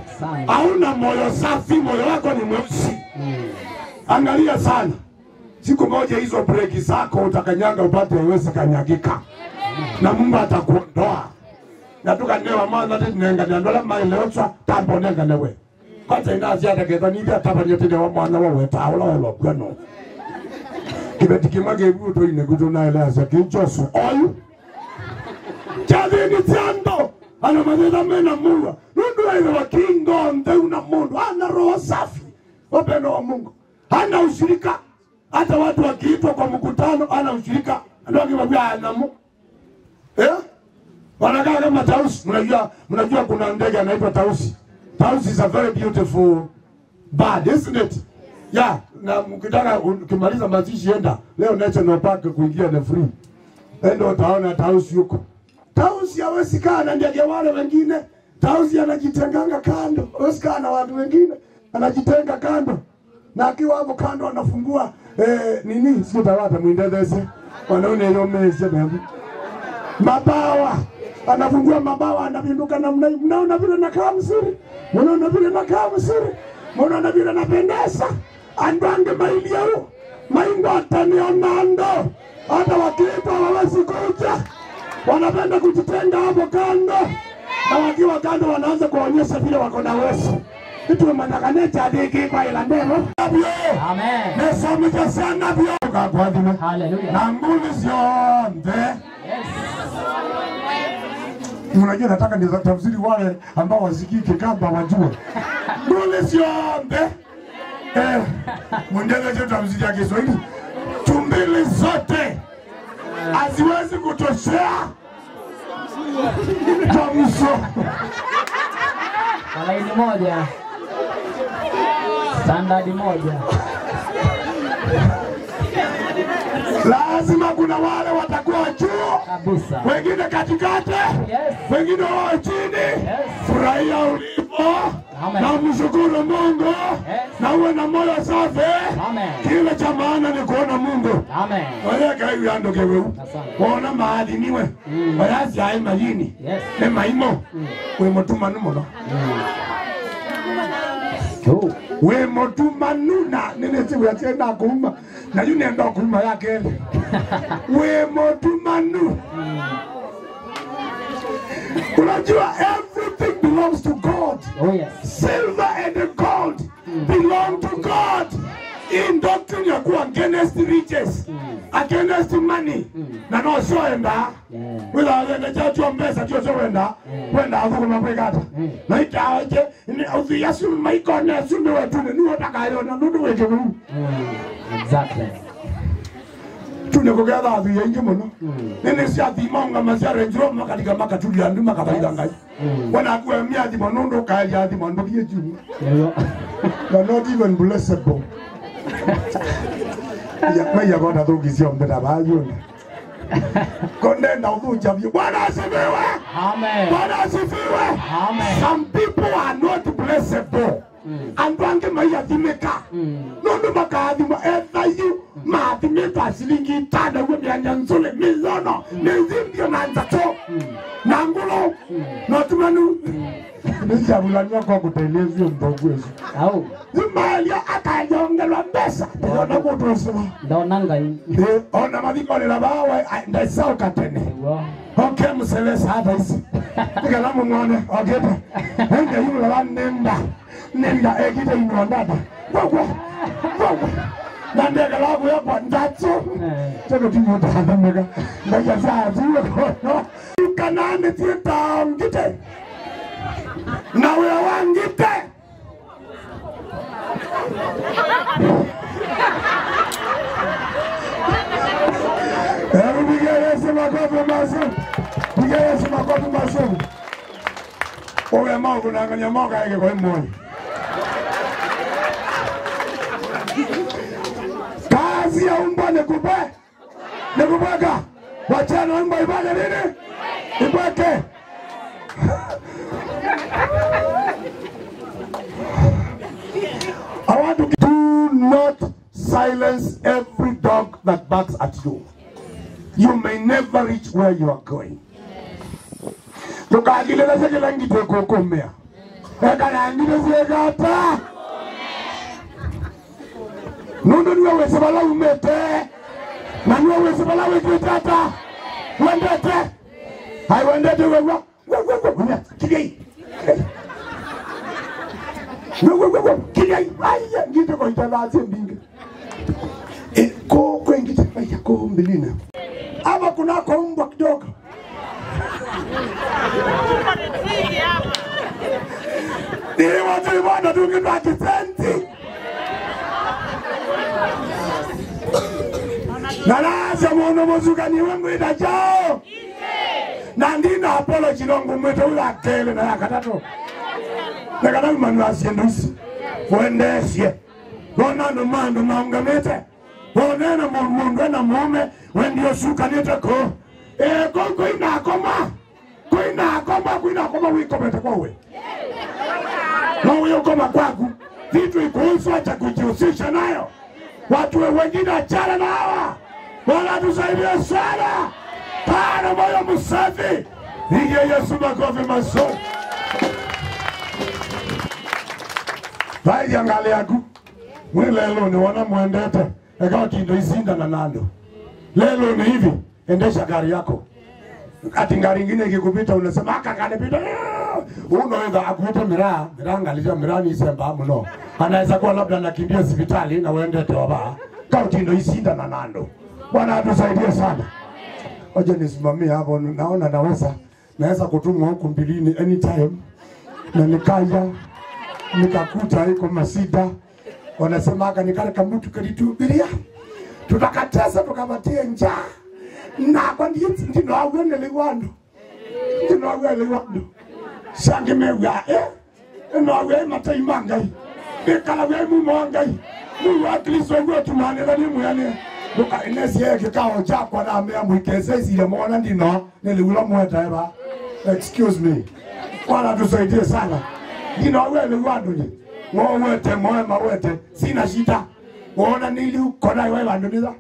Hauna moyo safi, moyo wako ni mweusi. Angalia sana. Siku moja hizo breki zako utakanyaga upate haiwezi kanyagika. Na Mungu atakuondoa. Na tukanewa mwana nenga ndola maelezo tambo nenga newe. Kwanza inazi hata kedhanivya tabanyetine wa mwana wewe taula wala kwano. Kibetikimage buto ineguto na eleza kinchosu oyu. Chadini tiando ana madeda mena Mungu. Nundu ile wa kingo nde una Mungu ana roho safi. Upendo wa Mungu. Hana ushirika. Hata watu wakiitwa kwa mkutano ana ushirika. Ndio akimwambia ana Mungu. Wanakaa kama tausi. Mnajua kuna ndege anaitwa tausi. Tausi is a very beautiful bird, isn't it? Yeah, na mkitaka ukimaliza mazishi enda leo National Park kuingia ni free. Endo utaona tausi yuko. Tausi hawezi kaa na ndege wale wengine. Tausi anajitenganga kando. Hawezi kaa na watu wengine. Anajitenga kando. Na akiwa hapo kando anafungua nini? Sio tawata muindeze. Wanaone hiyo meze babu. Mabawa. Anafungua mabawa, anapinduka namna hii. Mnaona vile nakaa mzuri? Mnaona vile nakaa mzuri? Mnaona vile napendeza? Andwange maili yao. Maingo atanionando. Hata wakiitwa hawawezi kuja. Wanapenda kujitenga hapo kando. Na wakiwa kando wanaanza kuonyesha vile wako na uwezo. Kitu manakanecha diki kwa ila ndemo. Amen. Nesomicha sana vyo. Hallelujah. Na nguvu zionde. Yes. Unajua nataka nitafsiri wale ambao wasikike kamba wajue. Nguvu zionde. Mwendele chetu tafsiri ya Kiswahili. Tumbili zote haziwezi kutoshea tamso. Laini moja. Standard moja. Lazima kuna wale watakuwa juu kabisa, wengine katikati, wengine wao chini. Furahia ulipo na mshukuru Mungu na uwe na moyo safi. Kile cha maana ni kuona Mungu. Amen. Wewe kai yando kewe. Kuona mahali niwe. Wayazi hai majini. Ne maimo. We motuma numono. We motuma nuna nene siwe atenda kuuma. Na yune ndo kuuma yake. We motuma nu. Unajua everything belongs to God. Oh yes. Silver and gold belong to God. In doctrine ya kuwa against riches, against money. Na no so enda. Wila wenda chachu mbesa chocho wenda. Wenda avuku mapegata. Na itawaje ni auzi yasu maikone sunde wetune nuwa takayo na nudu weke wuu. Exactly. Tune kugeza azu yengi mono. Nene siya dhimonga masya renjiro makatika makatuli yandu makabaida ngai. Wana kuwe miya di monondo kaya ya di monondo kiye juu. You're not even blessable. Ya kona dhugi siya mbeda bayo. Konde na udhu chavyo. Bwana asifiwe. Amen. Bwana asifiwe. Amen. Some people are not blessable. Andwange mayathimika. Nundu makathima ethayu maathimika shilingi 5 uwe mianyanzule mizono mizimbio na nzato na ngulo notumanu nishabulanywa kwa kutelezio mtogwezu au zimalia akajongelwa mbesa ndona kutosima ndonanga hii ona madhiko ni labawe ndesao katene okay mselesa hata isi kalamu mwane ogeta ende yule la nenda ekite inondada Na ndege lagu ya kwa ndacho. Chego timu tanda mega. Ndege saa ziwe kono. Kanani tita ngite. Na wewe wangite. Hebu Yesu makofi mazuri. Yesu makofi mazuri. Owe Mungu nanganya Mungu yake kwa moyo. Kazi ya umba ni kubweka. Wachana umba ibade nini? Ibweke. I want to do not silence every dog that barks at you. You may never reach where you are going. Tukagile na sekela ngite kokomea. Ekana ngite sekata. Nono niwe wesebala umete. Na niwe wesebala wekitata. Wendete. Hai wendete wewa. Kigei. Kigei. Aya ngite ko itala sembinge. Ko ngite aya ko mbilina. Ama kuna ko mbwa kidogo. Ni watu ibada tukitwa kisenti. Nalaza mwono mozuka ni wengu idajao. Nandina apology longu mwete ula kele na yakatato. Nakatamu manu asiendusi. Wendesye. Gonano mando maungamete. Wonena mungu na mume. Wendio suka nita ko. Koko inakoma. Kuina wikomete kowe. Na uyo koma kwaku. Vitu ikuhusu acha kujihusisha nayo. Watu wengine achana na hawa. Wala tusaidia sana. Pana moyo msafi. Nige Yesu makofi mazuri. Vai angalia aku. Lelo ni wana muendete. Ekawa kindo izinda na nando. Lelo ni hivi. Endesha gari yako. Ati ngari ingine ikikupita unasema kanipita. Unaweza akuita miraa angalia miraa ni semba mno. Anaweza kuwa labda anakimbia hospitali na uende toba. Kauti ndio isinda na nando. Bwana atusaidie sana. Waje nisimamie hapo, naona naweza kutumwa huko Mbilini anytime. Na nikaya nikakuta iko masida. Wanasema nikale kama mtu kalitubiria. Tutakatesa tukabatie njaa. Na kwa ndino awene liwando. Sange mewa no awe mata imangai. Bekala we mu mangai. Mu akliso wetu manela ni muyane. Luka inesi yake kao chakwa na ame amwikeze zile mwana ndino niliula mweta eba. Excuse me. Wala tusaidie sana. Ndino awe liwando ni. Mwete mwema wete sina shida. Waona nili ukona wewe bandoniza.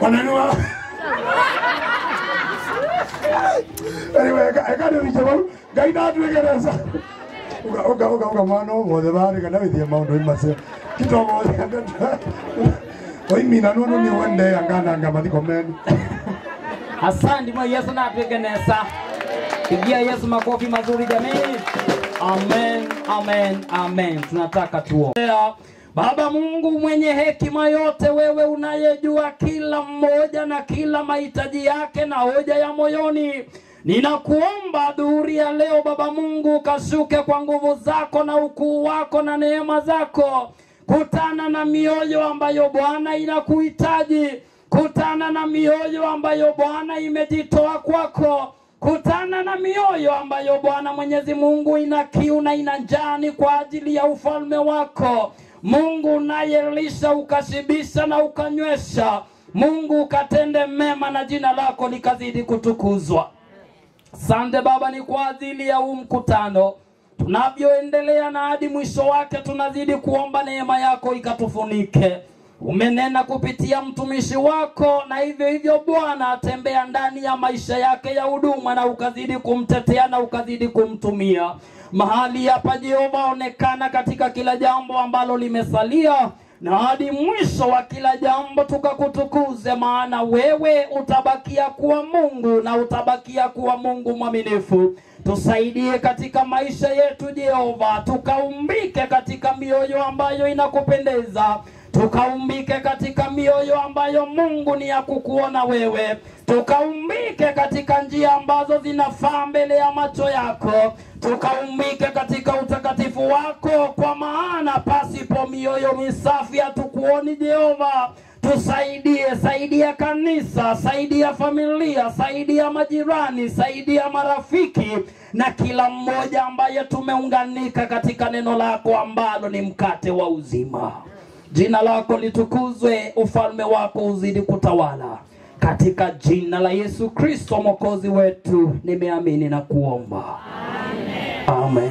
Wananua. Anyway, I got to reach out. Gaina tuwegereza. Uga mano ngode bari kana bithia maundu imase. Kitogo. Oi mina nono ni wende angana ngamathi komen. Asante mwa Yesu na tuwegereza. Pigia Yesu makofi mazuri jamii. Amen, amen, amen. Tunataka tuombe. Baba Mungu mwenye hekima yote, wewe unayejua kila mmoja na kila mahitaji yake na hoja ya moyoni. Ninakuomba dhuhuri ya leo Baba Mungu kashuke kwa nguvu zako na ukuu wako na neema zako. Kutana na mioyo ambayo Bwana inakuhitaji. Kutana na mioyo ambayo Bwana imejitoa kwako. Kutana na mioyo ambayo Bwana Mwenyezi Mungu ina kiu na ina njaa kwa ajili ya ufalme wako. Mungu unayelisha ukashibisha na ukanywesha. Mungu ukatende mema na jina lako likazidi kutukuzwa. Asante Baba ni kwa ajili ya huu mkutano. Tunavyoendelea na hadi mwisho wake tunazidi kuomba neema yako ikatufunike. Umenena kupitia mtumishi wako na hivyo Bwana atembea ndani ya maisha yake ya huduma na ukazidi kumtetea na ukazidi kumtumia. Mahali hapa Jehova onekana katika kila jambo ambalo limesalia na hadi mwisho wa kila jambo tukakutukuze, maana wewe utabakia kuwa Mungu na utabakia kuwa Mungu mwaminifu. Tusaidie katika maisha yetu Jehova, tukaumbike katika mioyo ambayo inakupendeza. tukaumbike katika mioyo ambayo Mungu ni ya kukuona wewe, tukaumbike katika njia ambazo zinafaa mbele ya macho yako, tukaumbike katika utakatifu wako, kwa maana pasipo mioyo misafi hatukuoni Jehova. Tusaidie, saidia kanisa, saidia familia, saidia majirani, saidia marafiki na kila mmoja ambaye tumeunganika katika neno lako ambalo ni mkate wa uzima. Jina lako litukuzwe, ufalme wako uzidi kutawala. Katika jina la Yesu Kristo Mwokozi wetu nimeamini na kuomba. Amen. Amen.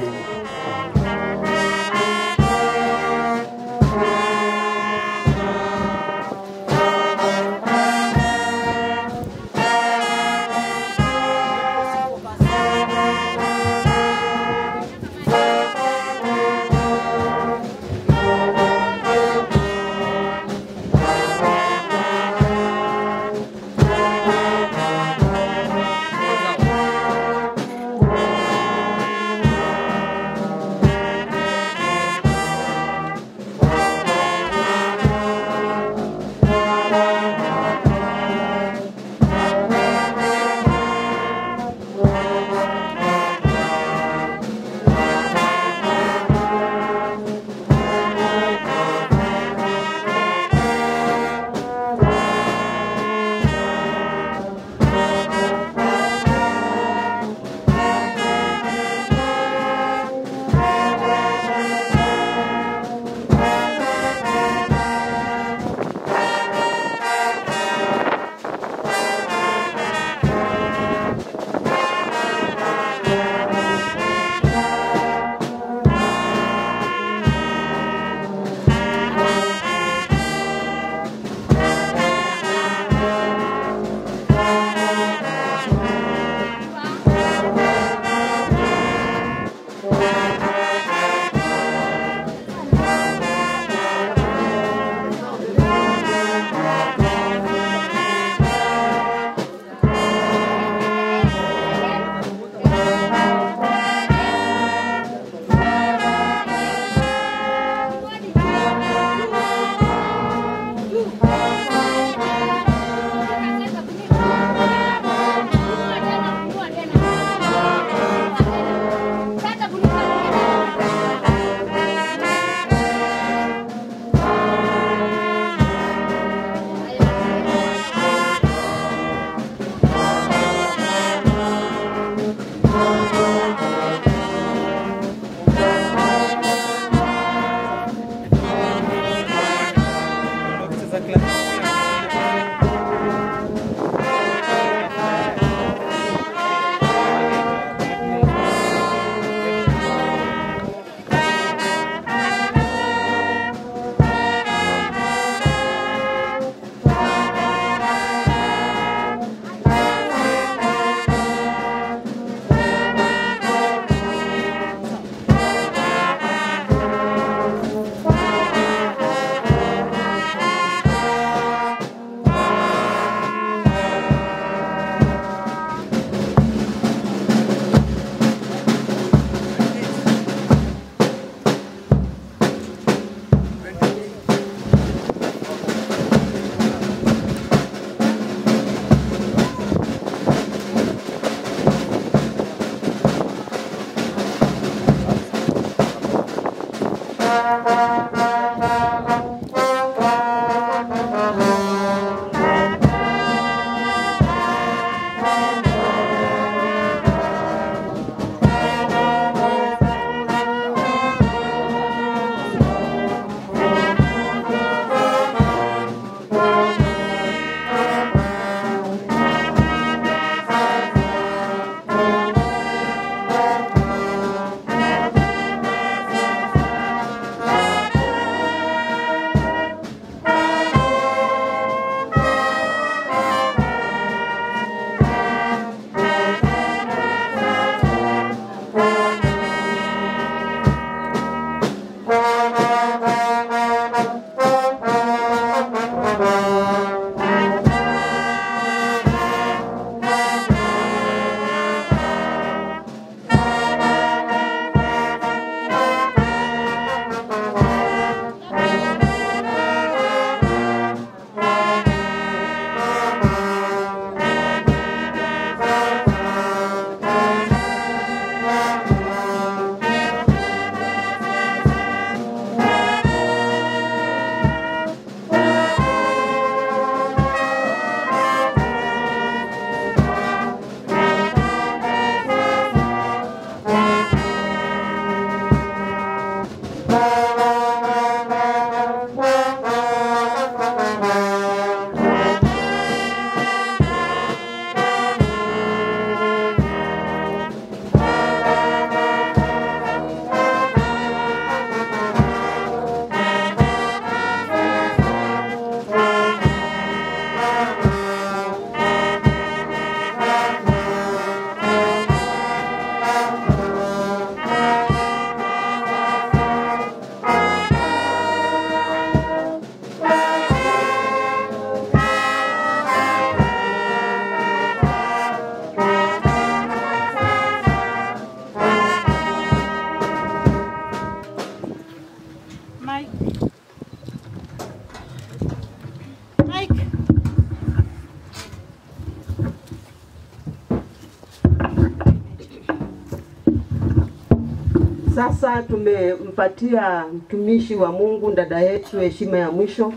Sasa tumempatia mtumishi wa Mungu dada yetu heshima ya mwisho.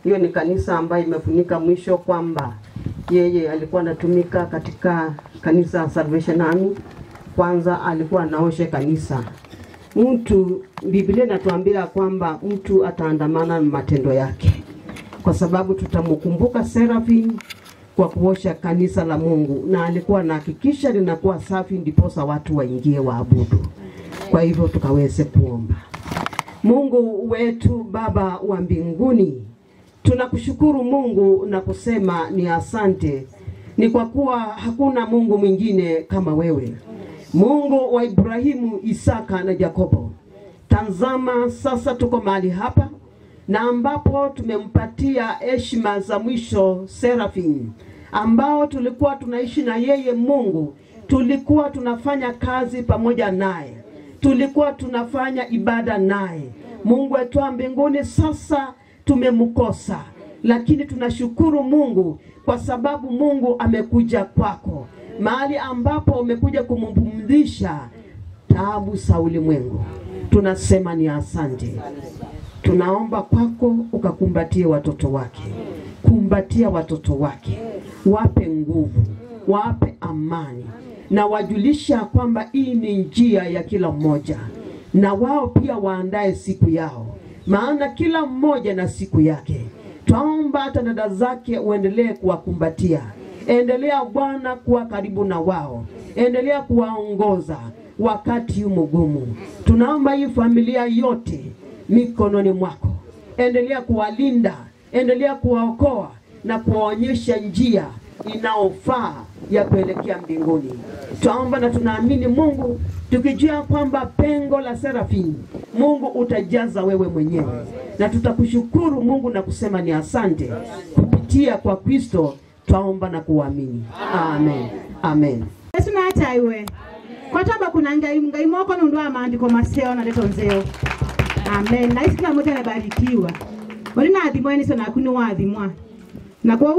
Hiyo ni kanisa ambayo imefunika mwisho kwamba yeye alikuwa anatumika katika kanisa Salvation Army. Kwanza alikuwa anaosha kanisa. Mtu, Biblia inatuambia kwamba mtu ataandamana na matendo yake. Kwa sababu tutamkumbuka Seraphim kwa kuosha kanisa la Mungu, na alikuwa anahakikisha linakuwa safi ndiposa watu waingie waabudu. Kwa hivyo tukaweze kuomba. Mungu wetu Baba wa mbinguni, tunakushukuru Mungu na kusema ni asante. Ni kwa kuwa hakuna Mungu mwingine kama wewe. Mungu wa Ibrahimu, Isaka na Yakobo. Tazama sasa tuko mahali hapa na ambapo tumempatia heshima za mwisho Seraphim, ambao tulikuwa tunaishi na yeye Mungu. Tulikuwa tunafanya kazi pamoja naye. Tulikuwa tunafanya ibada naye. Mungu wetu wa mbinguni, sasa tumemkosa. Lakini tunashukuru Mungu kwa sababu Mungu amekuja kwako. Mahali ambapo umekuja kumpumzisha taabu za ulimwengu. Tunasema ni asante. Tunaomba kwako ukakumbatie watoto wake. Kumbatia watoto wake. Wape nguvu, wape amani. Na wajulisha kwamba hii ni njia ya kila mmoja. Na wao pia waandae siku yao. Maana kila mmoja na siku yake. Twaomba hata dada zake uendelee kuwakumbatia. Endelea Bwana kuwa karibu na wao. Endelea kuwaongoza wakati mgumu. Tunaomba hii familia yote mikononi mwako. Endelea kuwalinda, endelea kuwaokoa na kuwaonyesha njia inaofaa ya kuelekea mbinguni. Tunaomba na tunaamini Mungu, tukijua kwamba pengo la Seraphim Mungu utajaza wewe mwenyewe. Na tutakushukuru Mungu na kusema ni asante. Kupitia kwa Kristo twaomba na kuamini. Amen. Amen. Yesu na ataiwe. Kwa taba kuna ngai moko nundua maandiko maseo na leto nzeo. Amen. Na isi kila mmoja amebarikiwa. Wali na adhimwa ni sana kuni wa adhimwa. Na kwa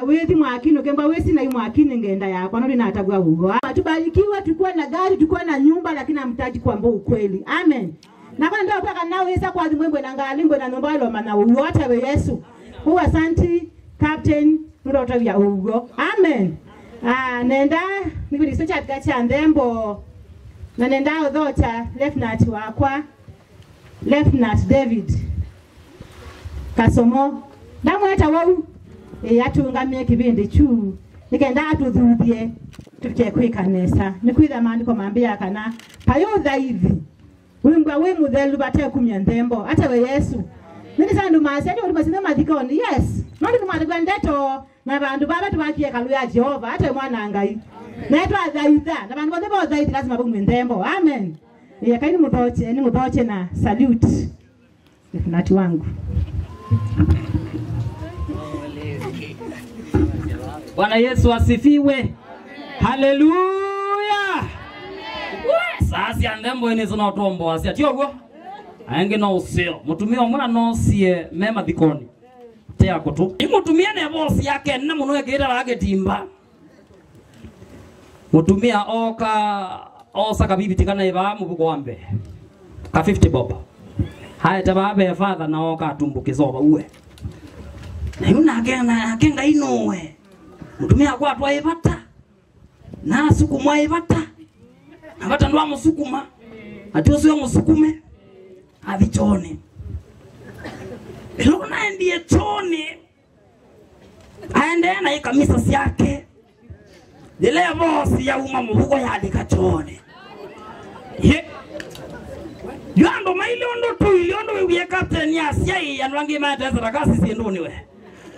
wethi mwakino kemba wesi na mwakino ngenda yako na lina atagwa hugo. Tubarikiwa, tukua na gari, tukua na nyumba, lakini amtaji kwamba ukweli. Amen. Na kwa ndio paka nawe isa kwa adhimwe na ngalimbo na nombalo mana uyote we Yesu. Huwa asante Captain Nurota vya hugo. Amen. Nenda nikuliso chatika cha ndembo. Na nenda odhocha Lieutenant wakwa Lieutenant David Kasomo. Ndamweta wau yatungamye kibindi chu nikenda atudhudie tufikie kwikanesa nikwitha maandiko mambia kana payo dhaivi wingwa we muthelu bate kumya ndembo hata we Yesu nini sandu maseni uri masina madhikoni yes noni tumadhikwa ndeto na bandu baba tubakie kalu ya Jehova hata mwana ngai neto adhaitha na bandu bote bodhaiti lazima bumwe ndembo. Amen. Kaini muthoche na salute nati wangu. Bwana Yesu asifiwe. Haleluya. Sasa andembo ene zona utombo asia tiogo. Aenge no usio. Mutumia mwana no sie mema thikoni. Te yako tu. Imutumia ne boss yake na muno yekira lage timba. Mutumia osa kabibi tikana iba mubuko wambe. Ka 50 bob. Haya tababe father na oka tumbukizoba uwe. Na yuna akenga inowe. Mutumia kwa atwa ibata. Na sukuma ibata. Abata ndo amusukuma. Atio sio musukume. Avichone. Leo naendie chone. Aende na ikamisa yake. Dile bosi ya uma muvuko ya dikachone. Ye. Yando maile ondo tu iliondo we captain ya siai yanwangi matesa rakasi siendoni we.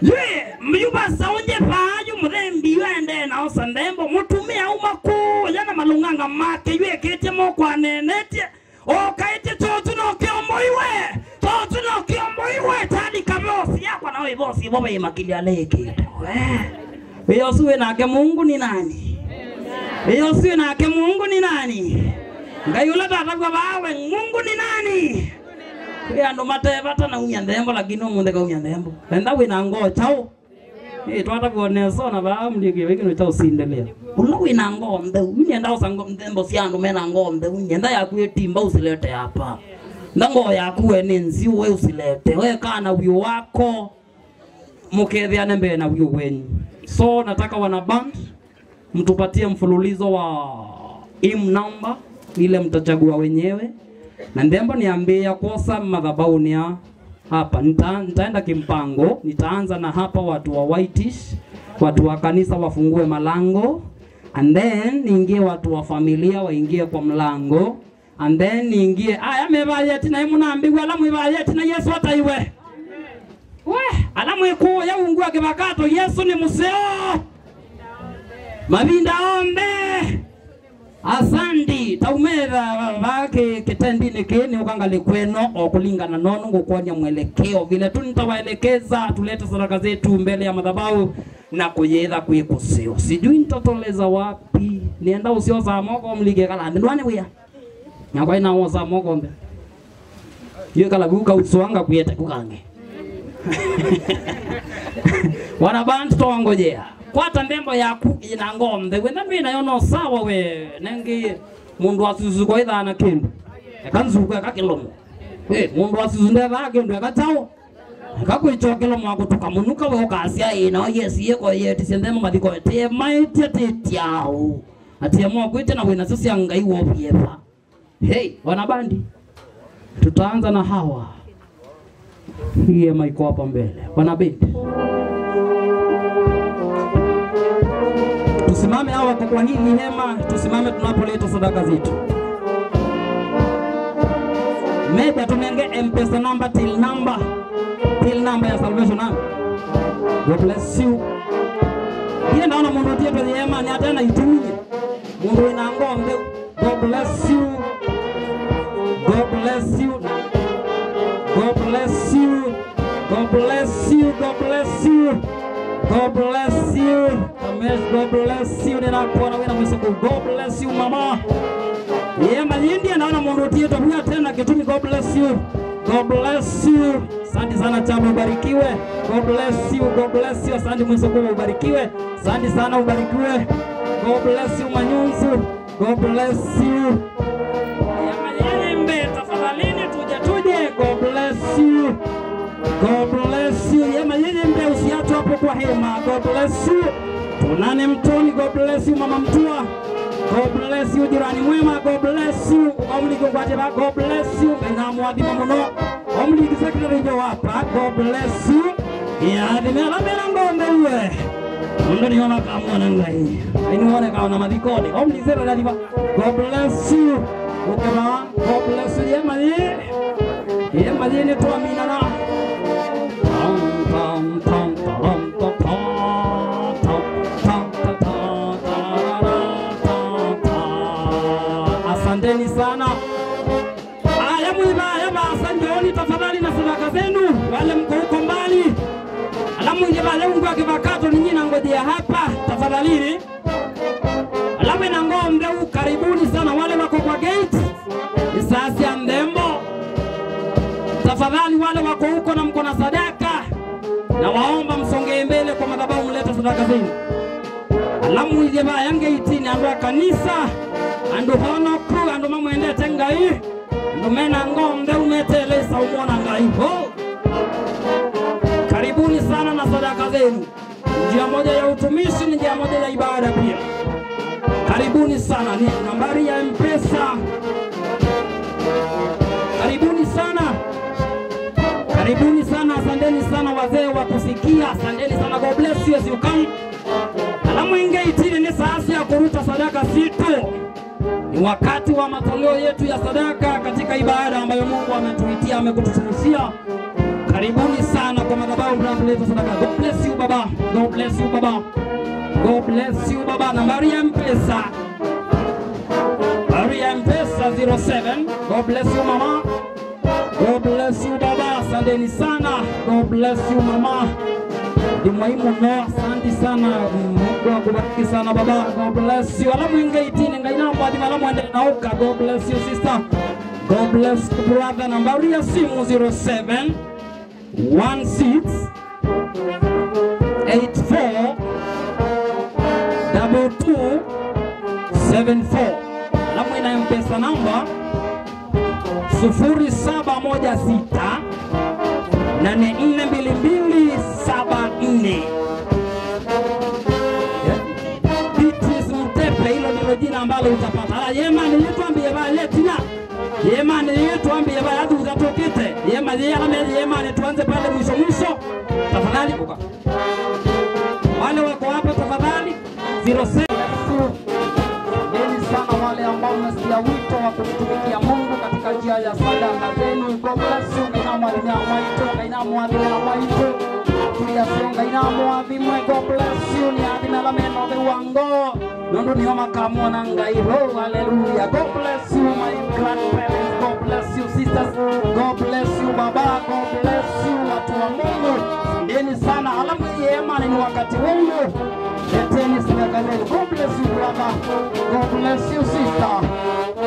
Ye, mjumba saonje paaju mrembi wende na osandembo mutumia umaku yana malunganga make yue kete mokwa nenete o kaite totu no kiombo iwe tadi kabosi yako na we bosi boba imakili aleke we yosuwe nake Mungu ni nani? Yosuwe nake Mungu ni nani? Ngayula tata kwa bawe Mungu ni nani? Kwa ndo mate bata na unyandembo lakini munde ka unyandembo. Enda we na ngo chao. twata kuoneso na ba mligi wiki ta usindelea uno wina ngombe unyenda usango mtembo siandu mena ngombe unyenda yakuye timba usilete hapa ndango yakuwe ni nzi wewe usilete wewe kana wio wako mukethiane mbele na wio wenyu. So nataka wana band mtupatie mfululizo wa number ile mtachagua wenyewe, na ndembo niambia kosa madhabahuni hapa. Nitaenda kimpango, nitaanza na hapa watu wa whitish, watu wa kanisa wafungue malango, and then niingie watu wa familia waingie kwa mlango, and then niingie aya mebayeti na imunaambiwa alamu ibayeti na Yesu ataiwe. Alamu ikuu ya ungu wa kibakato Yesu ni museo. Mabinda ombe. Asandi taumera vake kitendini kini ukangali kweno okulingana nono ngukonya mwelekeo vile tu nitawaelekeza tulete sadaka zetu mbele ya madhabahu na kuyedha kuikusio. Sijui nitatoleza wapi. Nienda usio za moko mlige kala ndwane wia. Na kwa ina oza moko mbe. Yeye kala buka usuanga kuyete kukange. Wana band toangojea. Kwata ndembo yaku ina ngombe wenda mina yono sawa we nengi mundu asuzuko itha na kindu akanzuka akakilomo mundu asuzunde bake ndo akatao akakwichokelo mwako tukamunuka we ukasia ina yesi yeko yeti sendemo madiko te maite tetiao atiamwa kwite na wena sisi angai wo biepa. Hey wana bandi tutaanza na hawa hiye maiko hapa mbele wana bendi. Tusimame hawa kwa hili hema, tusimame tunapoleta sadaka zetu. Maybe tunenge M-Pesa number till number ya salvation number. God bless you. Ile naona mundu tieto hema ni atena itumie. Mundu ina ngombe. God bless you. God bless you. God bless you. God bless you. God bless you. God bless you. Amen. God bless you. Ninakuona wewe na mwisoko. God bless you mama. Yeye malindi anaona mundu tieto huya tena kitumi. God bless you. God bless you. Asante sana chama ubarikiwe. God bless you. God bless you. Asante mwisoko ubarikiwe. Asante sana ubarikiwe. God bless you Manyunzu. God bless you. Yeye mbe tafadhalini tuje. God bless you. God bless you. Yema yeye mbe usiacho hapo kwa hema. God bless you. Tunane mtoni. God bless you mama mtua. God bless you jirani mwema. God bless you. Omliki kwa jeba. God bless you. Ina mwadi mamuno. Omliki secretary jo hapa. God bless you. Ya dimela ngombe uwe. Ndo ni mama kama ngai. Ainu wana kaona madikoni. Omliki secretary ba. God bless you. Ukema. God bless you. Yema yeye. Yema yeye ni tuamina na. Asanteni sana. Aya muibaya basa njoni tafadhali na sadaka zenu wale mko huko mbali. Alamu njebale ungu akibakato ninyi nangojea hapa tafadhali. Alamu ina ngombe karibuni sana wale wako kwa gate. Isasi ya ndembo. Tafadhali wale wako huko na mko na sadaka na waomba msongee mbele kwa madhabahu mlete sadaka zenu. Alamu ijeba yange itini ando kanisa ando hono crew ando mamwende tengai ando mena ngombe umeteleza umona ngai ho. Karibuni sana na sadaka zenu. Njia moja ya utumishi ni njia moja ya ibada pia. Karibuni sana. Ni nambari ya M-Pesa. Karibuni sana. Karibuni sana. Asanteni sana wazee wa kusikia. Asanteni sana. God bless you as you come. Alamu inge itini ni saasi ya kuruta sadaka sito. Ni wakati wa matoleo yetu ya sadaka katika ibada ambayo Mungu ametuitia, amekututunusia. Karibuni sana kwa madhabahu tunapoleta sadaka. God bless you baba. God bless you baba. God bless you baba. Nambari ya M-Pesa. Nambari ya M-Pesa 07. God bless you mama. God bless you baba. Asanteni sana. God bless you mama. Di muhimu no. Asante sana. Mungu akubariki sana baba. God bless you. Alamu inge itini ngai namba di malamu ende nauka. God bless you sister. God bless you brother. Nambari ya simu 07 16 84 alafu ina mpesa namba 0716 842274. Beatrice Mtepe, hilo ndilo jina ambalo utapata. Yema ni tuambie bale tina. Yema ni tuambie bale hatu utatokete. Yema ni tuanze pale mwisho. Tafadhali buka. Wale wako hapa tafadhali 07. Deni sana wale ambao mnasikia wito wa kumtumikia Mungu katika njia ya sadaka zenu. God bless you. God bless you. Ni adina la meno de wango. Nondo ni oma kamona ngairo. Hallelujah. God bless you my grandparents. God bless you sisters. God bless you baba. God bless you watu wa Mungu. Deni sana. Alamu yema ni wakati wenu. Leteni sinagameni. God bless you brother. God bless you sister.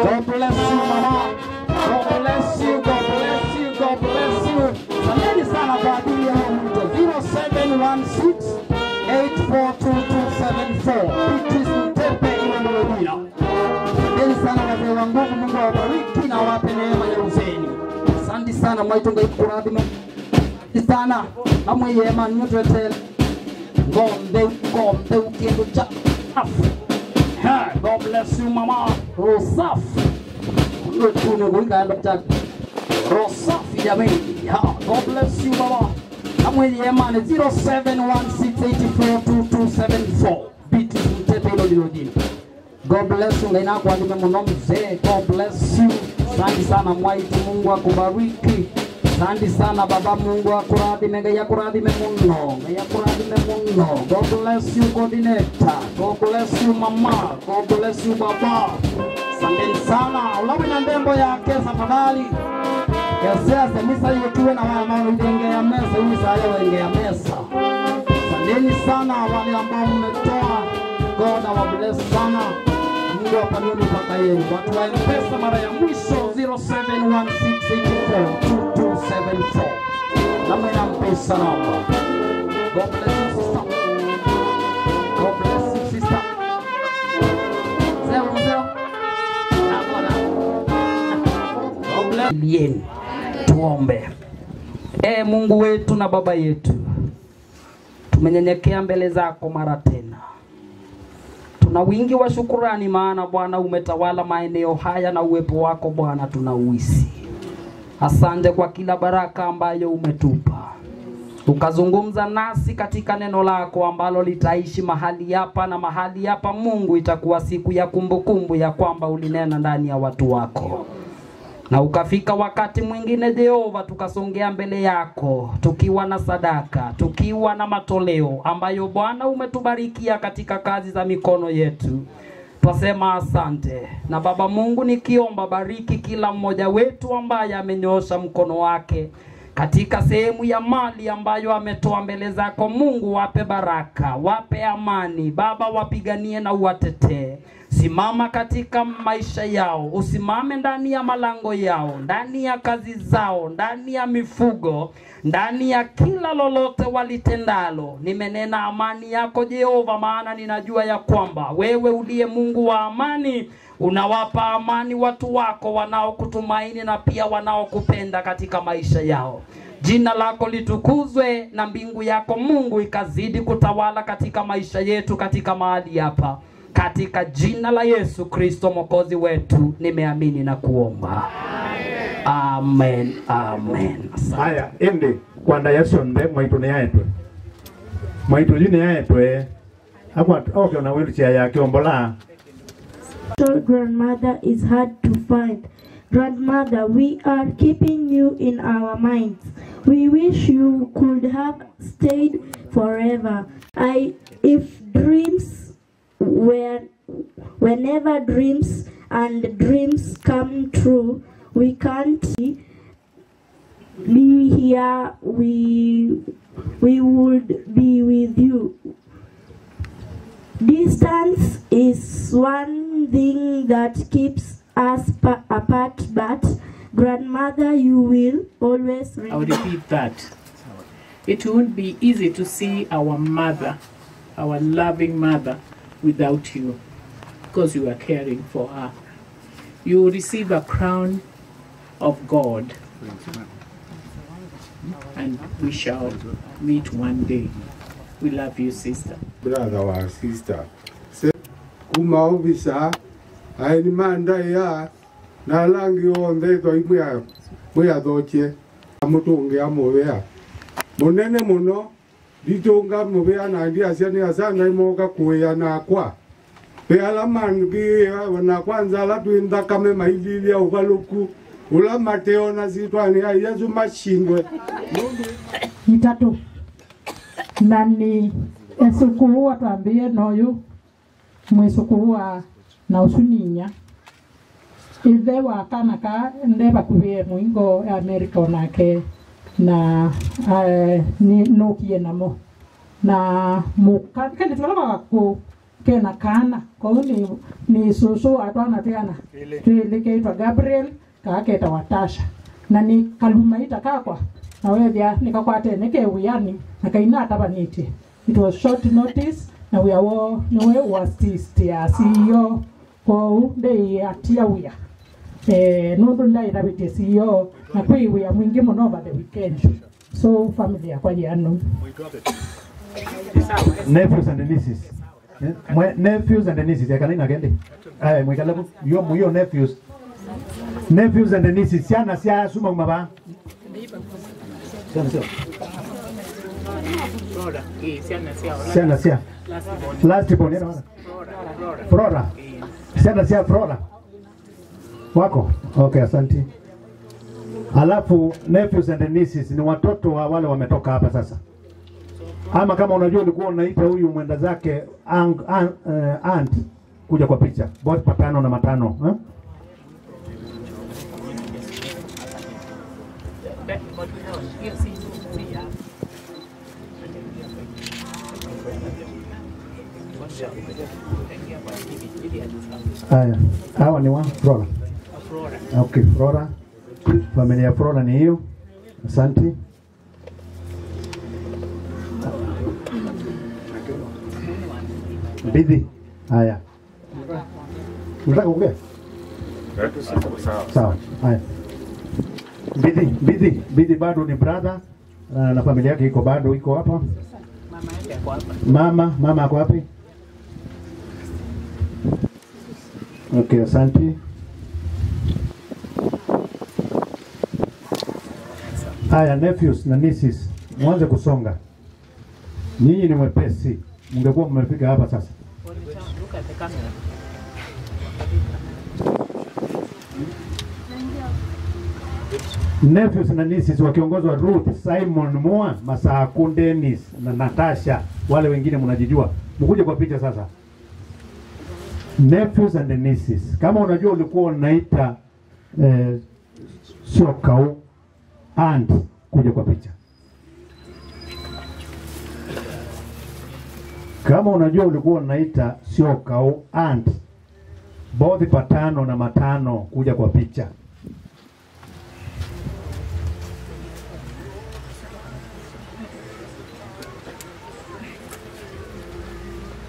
God bless you mama. God bless you. God bless you. God bless you. Sameni sana kwa ajili ya mtu 0716 842274. Beatrice Mtepe ile ndio jina. Sameni sana wazee wangu, Mungu awabariki na awape neema ya uzeni. Asante sana mwaitunga ikuradhi sana. Na mwema nyotele. Gombe ukiendo cha afu. God bless you mama. Rosaf. Tune kuinga ndo cha Rosaf jamani. God bless you baba. Amwe yema ni 0716842274. Beatrice Mtepe hilo ndilo jina. God bless you ngaina kwa ndime mno mzee. God bless you. Asante sana mwaitu, Mungu akubariki. Asante sana baba, Mungu akuradhime, ngaya kuradhime muno, ngaya kuradhime muno. God bless you coordinator. God bless you mama. God bless you baba. Asante sana. Ulawe na ndembo yake tafadhali. Yasea semisa yokiwe na mama ulingea mesa, ulisaya wengea mesa. Asante sana wale ambao mmetoa. God bless sana. Mungu apanuni mpaka yenu. Watu wa mpesa mara ya mwisho 0716842274. Nama ina mpesa namba. God bless you sister. God bless you sister. Zeo. God bless you. Tuombe. Mungu wetu na baba yetu, tumenyenyekea mbele zako mara tena. Tuna wingi wa shukurani maana Bwana umetawala maeneo haya na uwepo wako Bwana tunauhisi. Asante kwa kila baraka ambayo umetupa. Ukazungumza nasi katika neno lako ambalo litaishi mahali hapa, na mahali hapa Mungu itakuwa siku ya kumbukumbu ya kwamba ulinena ndani ya watu wako. Na ukafika wakati mwingine Jehova tukasongea mbele yako tukiwa na sadaka, tukiwa na matoleo ambayo Bwana umetubarikia katika kazi za mikono yetu. Twasema asante. Na Baba Mungu nikiomba bariki kila mmoja wetu ambaye amenyoosha mkono wake katika sehemu ya mali ambayo ametoa mbele zako Mungu, wape baraka, wape amani. Baba wapiganie na uwatetee. Simama katika maisha yao, usimame ndani ya malango yao, ndani ya kazi zao, ndani ya mifugo, ndani ya kila lolote walitendalo. Nimenena amani yako Jehova, maana ninajua ya kwamba wewe uliye Mungu wa amani unawapa amani watu wako wanaokutumaini na pia wanaokupenda katika maisha yao. Jina lako litukuzwe na mbingu yako Mungu ikazidi kutawala katika maisha yetu katika mahali hapa. Katika jina la Yesu Kristo mwokozi wetu nimeamini na kuomba. Amen. Amen. Haya, ende kwanda Yesu nde mwaitune yaetwe. Mwaituline yaetwe. Hapo okay na wheelchair yake ombola. Grandmother is hard to find. Grandmother, we are keeping you in our minds. We wish you could have stayed forever. Whenever dreams and dreams come true, we can't be here. We would be with you. Distance is one thing that keeps us apart, but grandmother, you will always I'll repeat that. It won't be easy to see our mother, our loving mother, without you, because you are caring for her. You will receive a crown of God, and we shall meet one day. We love you, sister. Brother wa sister. Se kuma ofisa aini manda ya na langi onde to imwe doche amutunge amovea munene muno ditonga movea na ndia siani sana imoka kuya na kwa pe alamangi na kwanza la tuinda kame mailili au baluku ula mateo na zitwani ya Yesu mashingwe itatu nani esukuru watambie noyu mwisukuru wa na usuninya ithe wa kanaka ndeba kuhie muingo Amerika onake na ni nokie namo na muka kende twala ko kena kana ko ni susu atwana tena twileke itwa Gabriel kaketa watasha na ni kalumaita kakwa na wewe nikakwate neke uyani nakaina tabaniti. It was short notice na we are no was this ya CEO ko de atia uya no ndai rabite CEO na kwi we are mwingi muno over the weekend, so family kwa jano nephews and nieces. Nephews and nieces yakalina gende ay mwikala yo nephews and nieces siana sia suma maba siana sia last born era Flora siana sia Flora wako okay, asante. Alafu nephews and nieces ni watoto wa wale wametoka hapa sasa, ama kama unajua ulikuwa unaita huyu mwenda zake aunt kuja kwa picha both patano na matano Haya, hawa ni wa Flora. Okay, Flora. Familia ya Flora ni hiyo. Asante. Bidhi. Haya. Unataka kuongea? Sawa. Haya. Bidhi bado ni brother na familia yake iko bado iko hapa. Mama ako wapi? Okay, asante. Haya, nephews na nieces, mwanze kusonga. Nyinyi ni mwepesi, mngekuwa mmefika hapa sasa. Nephews na nieces wakiongozwa Ruth, Simon, Moa, Masaku, Dennis na Natasha, wale wengine mnajijua. Mkuje kwa picha sasa. Nephews and nieces. Kama unajua ulikuwa unaita sio kau and kuja kwa picha. Kama unajua ulikuwa unaita sio kau and both patano na matano kuja kwa picha.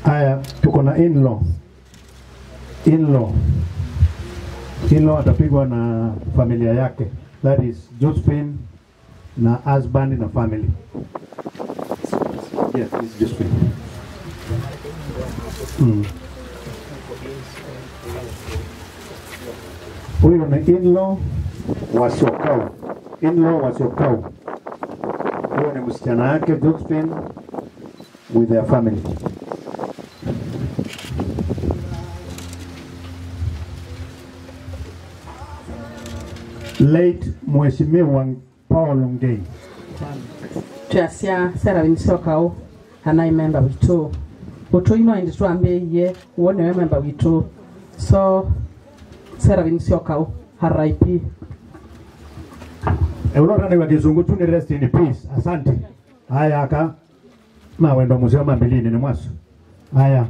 Haya, tuko na in-law atapigwa na familia yake, that is Josephine na husband na family. Yes, this is Josephine. Huyo ni in-law wa Sokau. Huyo ni msichana yake Josephine with their family. Late Mheshimiwa Paul Ngei. Tuasia Sarah Winsokao anai member witu. Uto ino indi tuambe ye uone member witu. So Sarah Winsokao haraipi. Eulora ni wakizungu tu ni rest in peace. Asante. Haya aka mawendo muzeo Mabilini ni mwaso. Haya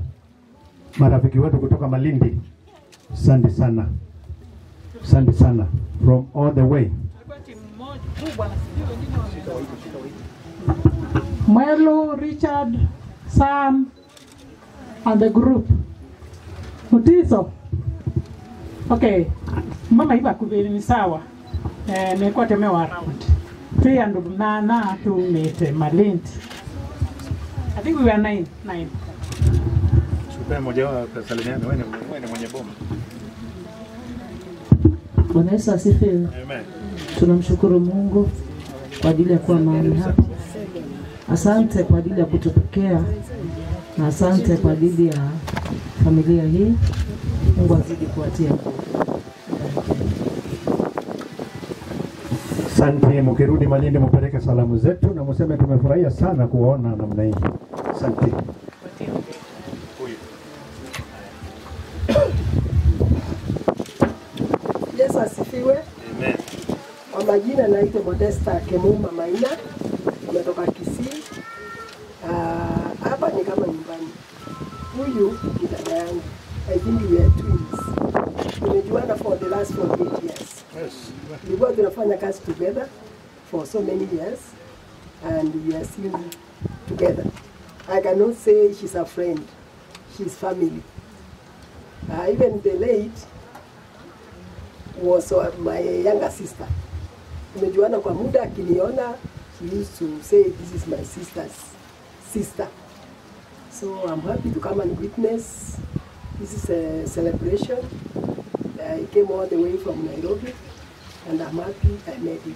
marafiki wetu kutoka Malindi. Asante sana. Asante sana from all the way. Mwelo, Richard, Sam, and the group. Mutiso. Okay. Mama iba kubiri ni sawa. Nilikuwa temewa around. 300 to meet Malint. I think we were 9. Chukua mmoja wao kusalimiana, wewe ni mwenye boma. Bwana Yesu asifiwe. Amen. Tunamshukuru Mungu kwa ajili ya kuwa mahali hapa. Asante kwa ajili ya kutupokea na asante kwa ajili ya familia hii. Mungu azidi kuwatia. Asante, mkirudi Malindi mpeleke salamu zetu na mseme tumefurahia sana kuona namna hii. Asante. Yesu asifiwe. Amen. Kwa majina naitwa Modesta Kemuma Maina. Nimetoka Kisii. Hapa ni kama nyumbani. Huyu ni dada yangu. I think we are twins. Tumejuana for the last 48 years. Yes. Tulikuwa tunafanya kazi together for so many years and we are still together. I cannot say she's a friend. She's family. Even the late was my younger sister. Tumejuana kwa muda, akiniona she used to say this is my sister's sister. So I'm happy to come and witness. This is a celebration. I came all the way from Nairobi and I'm happy I made it.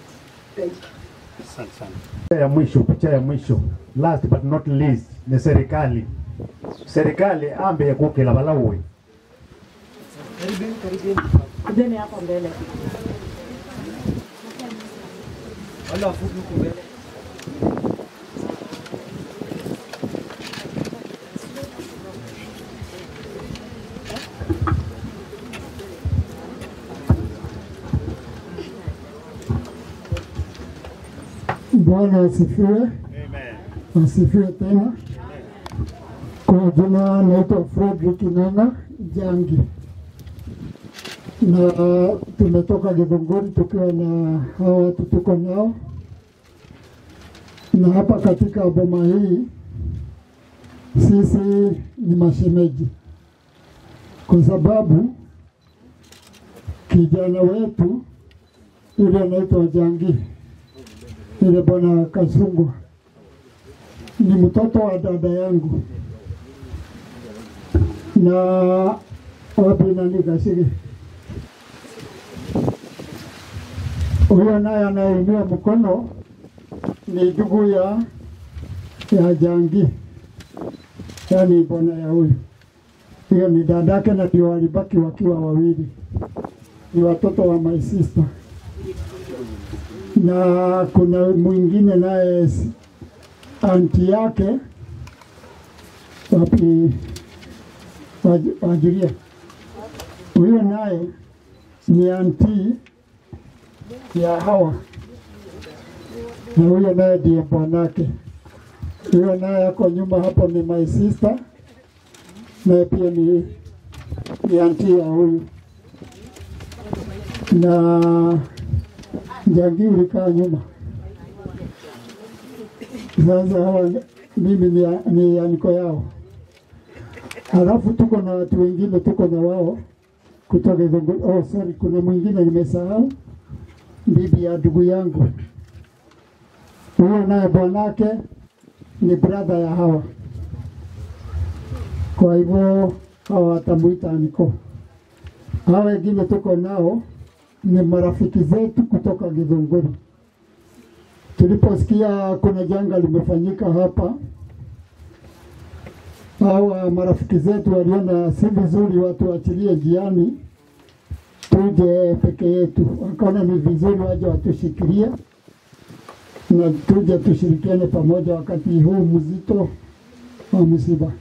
Thank you. Asante sana. Picha ya mwisho. Last but not least ni serikali. Serikali ambe kukila balawe. Karibuni. Kujeni hapo mbele. Wala wafupi huko mbele. Bwana asifiwe. Amen. Asifiwe tena. Kwa jina naitwa Frederick Nanga Jangi. Na tumetoka Githunguri tukiwa na hawa watu tuko nao. Na hapa katika boma hii sisi ni mashemeji. Kwa sababu kijana wetu yule anaitwa Jangi, yule bwana Kasungwa, ni mtoto wa dada yangu. Na wapi nani Kasige, huyo naye anainua mkono ni ndugu ya Jangi, yani bwana ya huyu. Hiyo ni dadake na ndio walibaki wakiwa wawili, ni watoto wa my sister. Na kuna mwingine naye anti yake wapi wajulia, huyo naye ni anti ya Hawa, na huyo naye ndiye bwanake. Huyo naye ako nyuma hapo ni my sister, naye pia ni anti ya huyu. Na Jangi ulikaa nyuma. Sasa hawa mimi ni aniko yao. Halafu tuko na watu wengine tuko na wao kutoka Githunguri. Oh sorry, kuna mwingine nimesahau, bibi ya ndugu yangu. Huyo naye bwanake ni brother ya Hawa. Kwa hivyo hawa watamuita aniko. Hawa wengine tuko nao ni marafiki zetu kutoka Githunguri. Tuliposikia kuna janga limefanyika hapa, hawa marafiki zetu waliona si vizuri watu waachilie njiani tuje peke yetu. Wakaona ni vizuri waje watushikilie na tuje tushirikiane pamoja wakati huu mzito wa msiba.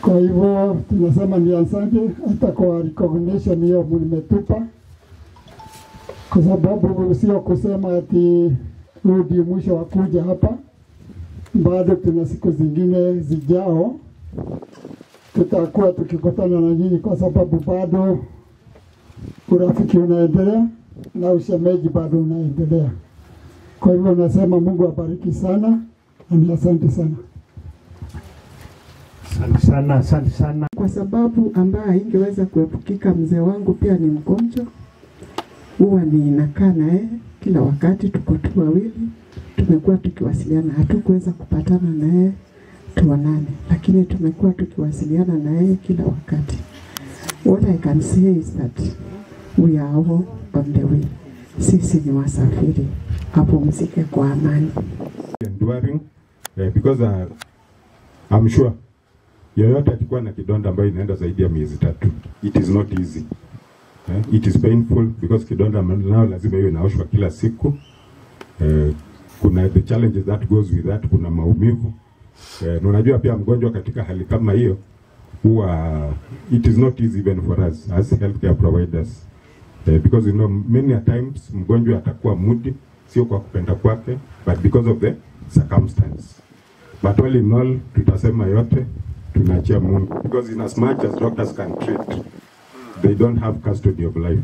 Kwa hivyo tunasema ni asante hata kwa recognition hiyo mlimetupa, kwa sababu sio kusema ati rudi mwisho wa kuja hapa. Bado tuna siku zingine zijao tutakuwa tukikutana na nyinyi, kwa sababu bado urafiki unaendelea na ushemeji bado unaendelea. Kwa hivyo nasema Mungu abariki sana, Asante sana. Asante sana. Kwa sababu ambayo haingeweza kuepukika, mzee wangu pia ni mgonjwa. Huwa ninakaa naye kila wakati, tuko tu wawili. Tumekuwa tukiwasiliana, hatukuweza kupatana naye tuonane, lakini tumekuwa tukiwasiliana naye kila wakati. What I can say is that we are all on the way. Sisi ni wasafiri, apumzike kwa amani. Enduring, because I'm sure yoyote akikuwa na kidonda ambayo inaenda zaidi ya miezi 3, it is not easy. It is painful because kidonda nao lazima iwe inaoshwa kila siku. Kuna the challenges that goes with that, kuna maumivu. Na unajua pia mgonjwa katika hali kama hiyo huwa it is not easy even for us as healthcare providers. Because you know many times mgonjwa atakuwa moody, sio kwa kupenda kwake, but because of the circumstance. But all in all, tutasema yote tunaachia Mungu, because in as much as doctors can treat, they don't have custody of life.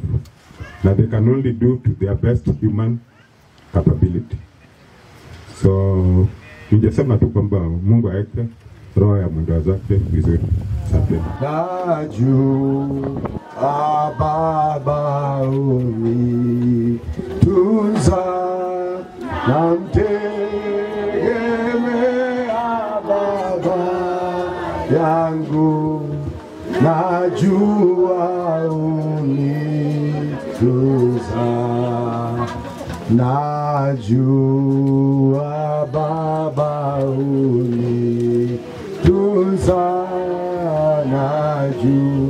Now they can only do to their best human capability. So ningesema tu kwamba Mungu aweke roho ya mwendo zake vizuri. Asante. Baba uni tunza na mtegemea Baba yangu, najua unitunza, najua Baba unitunza, najua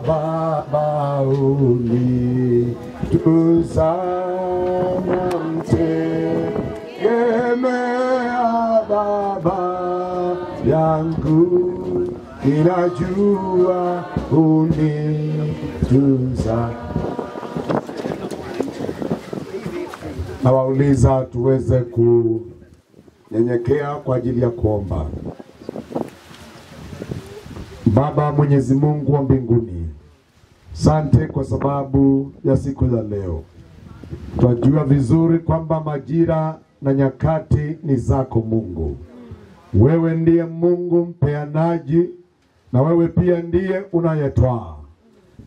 Baba unitunza, namtegemea Baba yangu, ninajua unitunza. Nawauliza tuweze kunyenyekea kwa ajili ya kuomba. Baba Mwenyezi Mungu wa mbinguni, asante kwa sababu ya siku ya leo. Tunajua vizuri kwamba majira na nyakati ni zako Mungu. Wewe ndiye Mungu mpeanaji, na wewe pia ndiye unayetwaa.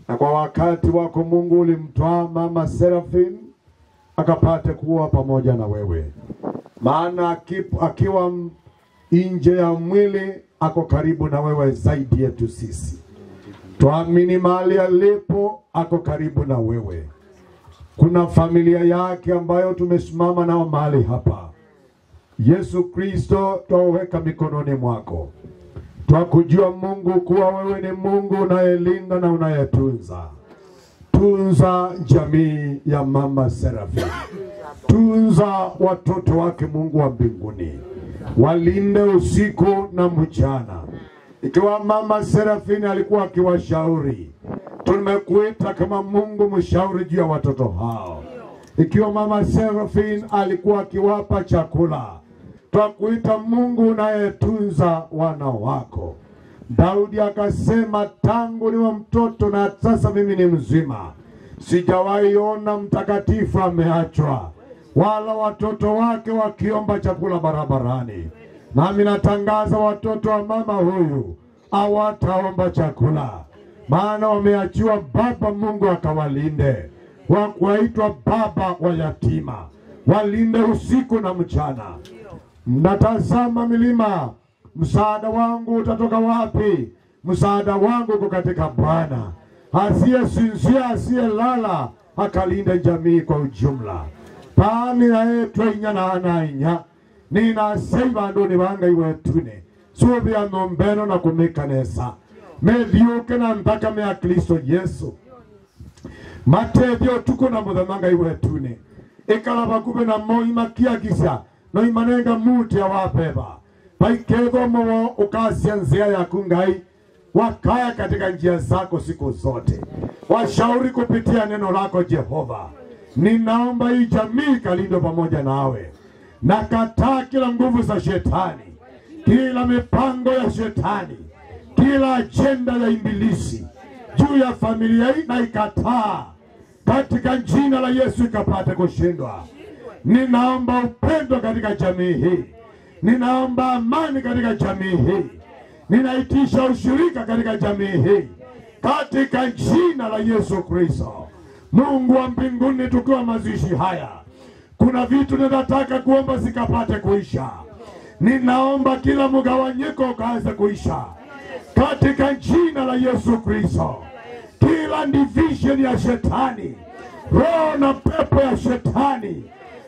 Na kwa wakati wako Mungu ulimtwaa mama Seraphine akapate kuwa pamoja na wewe. Maana akiwa nje ya mwili ako karibu na wewe zaidi yetu sisi. Tuamini mahali alipo ako karibu na wewe. Kuna familia yake ambayo tumesimama nao mahali hapa. Yesu Kristo, twaweka mikononi mwako. Twakujua Mungu kuwa wewe ni Mungu unayelinda na unayetunza. Tunza jamii ya mama Seraphine. Tunza watoto wake Mungu wa mbinguni. Walinde usiku na mchana. Ikiwa mama Seraphine alikuwa akiwashauri, tumekuita kama Mungu mshauri juu ya watoto hao. Ikiwa mama Seraphine alikuwa akiwapa chakula, twakuita Mungu unayetunza wana wako. Daudi akasema, tangu niwe mtoto na sasa mimi ni mzima, sijawahi ona mtakatifu ameachwa, wala watoto wake wakiomba chakula barabarani. Nami natangaza watoto wa mama huyu hawataomba chakula, maana wameachiwa Baba Mungu akawalinde. Wakuitwa baba wa yatima, walinde usiku na mchana. Mnatazama milima, msaada wangu utatoka wapi? Msaada wangu uko katika Bwana. Asiyesinzia, asiyelala, akalinde jamii kwa ujumla. Pani na etwa inyana anainya, nina seiba ndoni wanga iwetune, subia nombeno na kumikanesa. Medhiuke na mpaka mea Kristo Yesu. Matethio tuko na muthamanga iwetune. Ikalaba kube na moima kiagisa, no imanenga muti ya wapeba. Paikego mwo ukasia nzia ya kungai, wakaya katika njia zako siku zote. Washauri kupitia neno lako Jehova. Ninaomba hii jamii kalindwe pamoja nawe. Nakataa kila nguvu za shetani, kila mipango ya shetani, kila agenda ya ibilisi juu ya familia hii na ikataa. Katika jina la Yesu ikapate kushindwa. Ninaomba upendo katika jamii hii. Ninaomba amani katika jamii hii. Ninaitisha ushirika katika jamii hii katika jina la Yesu Kristo. Mungu wa mbinguni, tukiwa mazishi haya, kuna vitu ninataka kuomba zikapate kuisha. Ninaomba kila mgawanyiko ukaanze kuisha katika jina la Yesu Kristo. Kila division ya shetani, roho na pepo ya shetani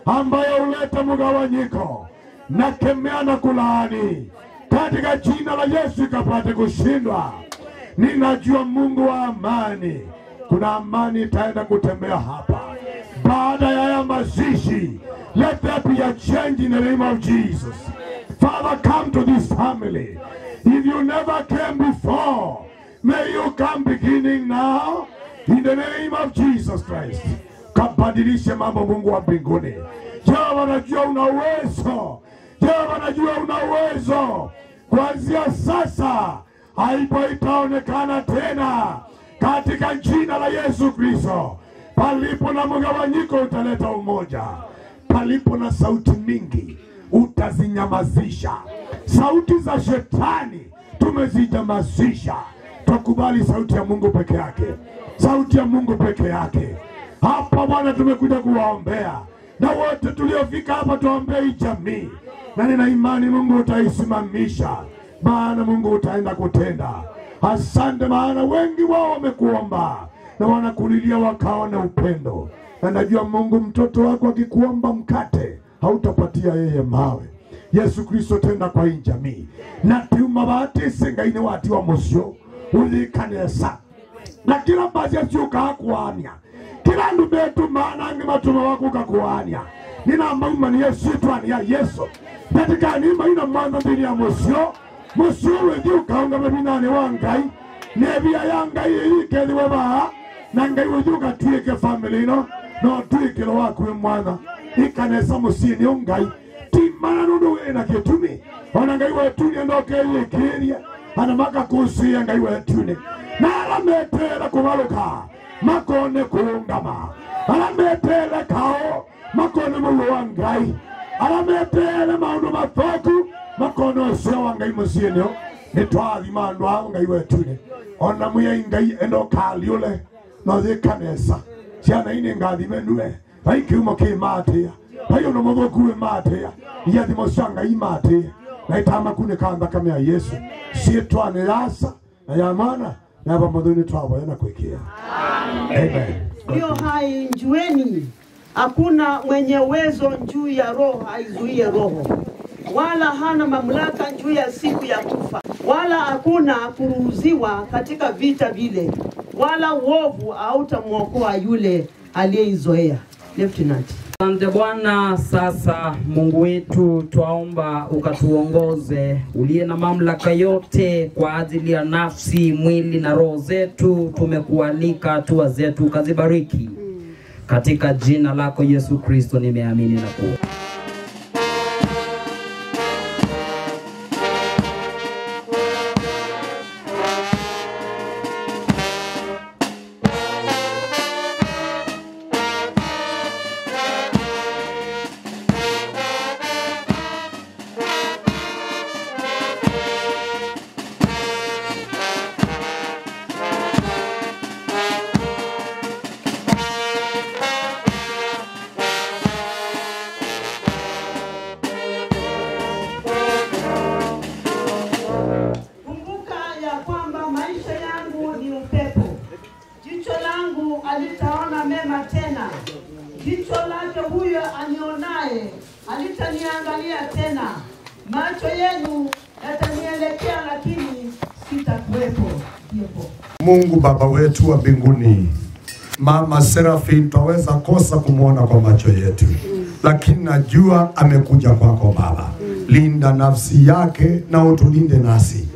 ambayo huleta mgawanyiko, na kemea na kulaani katika jina la Yesu ikapate kushindwa. Ninajua Mungu wa amani, kuna amani itaenda kutembea hapa baada ya haya mazishi. Let there be a change in the name of Jesus. Father, come to this family. If you never came before, may you come beginning now in the name of Jesus Christ. Kabadilishe mambo, Mungu wa mbinguni. Jehova, najua una uwezo. Jehova, najua una uwezo. Kuanzia sasa aibu itaonekana tena katika jina la Yesu Kristo. Palipo na mgawanyiko utaleta umoja. Palipo na sauti mingi utazinyamazisha. Sauti za shetani tumezinyamazisha. Tukubali sauti ya Mungu peke yake. Sauti ya Mungu peke yake. Hapa Bwana tumekuja kuwaombea, na wote tuliofika hapa tuombee jamii, na nina imani Mungu utaisimamisha, maana Mungu utaenda kutenda. Asante, maana wengi wao wamekuomba na wanakulilia wakawa na upendo. Na najua Mungu, mtoto wako akikuomba mkate hautapatia yeye mawe. Yesu Kristo, tenda kwa hii jamii. Na tiuma bahati sengaine wati wa musyo ulikanesa na kila mbazi asiuka hakuwania kila ndubetu maana ange matuma wako kakuwania. Nina mauma ni Yesu tuani ya Yesu katika nima ina mwanda mbili ya musyo wedi ukaunga mebinane wangai nebia yangai ikeli weba na ngai wedi ukatuike family no tuike lo wako mwana ikanesa musini ungai timana nundu ena ketumi ona ngai wetuni ndoke yekeria ana maka kusia ngai wetuni na alametera kumaluka makone kuungama alametera kao makone muluwa ngai alametera maundu mathoku makone osio wangai musienio nitwathi mandu hao ngai wetuni ona muya ngai endoka liule no thikanesa ciana ine ngathime nue aikiumo kimatia ayo no mothoku matia yathimo cia ngai matia na itama kunika thakame ya Yesu sietwane yasa na ya maana na pamoja twabo yana kuikia. Amen. Ndio hai njueni, hakuna mwenye uwezo juu ya roho aizuie roho, wala hana mamlaka juu ya siku ya kufa, wala hakuna kuruhusiwa katika vita vile, wala uovu hautamuokoa yule aliyeizoea. Lieutenant. Asante Bwana. Sasa Mungu wetu, twaomba ukatuongoze, uliye na mamlaka yote, kwa ajili ya nafsi, mwili na roho zetu. Tumekualika hatua zetu, ukazibariki katika jina lako Yesu Kristo nimeamini na kuomba. alitaona mema tena. Jicho lake huyo anionaye alitaniangalia tena. Macho yenu yatanielekea, lakini sitakuwepo. Mungu Baba wetu wa mbinguni, Mama Serafin twaweza kosa kumwona kwa macho yetu, lakini najua amekuja kwako Baba. Linda nafsi yake na utulinde nasi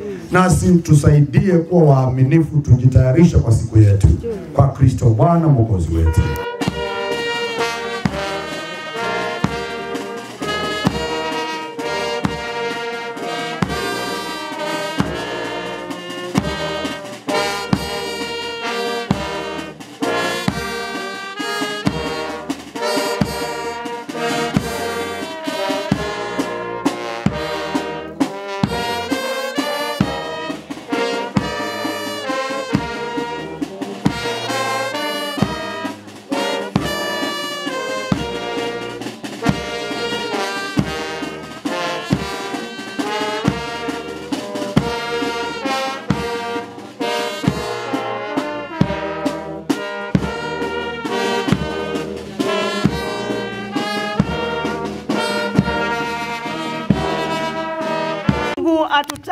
tusaidie kuwa waaminifu, tujitayarisha kwa siku yetu, kwa Kristo Bwana Mwokozi wetu.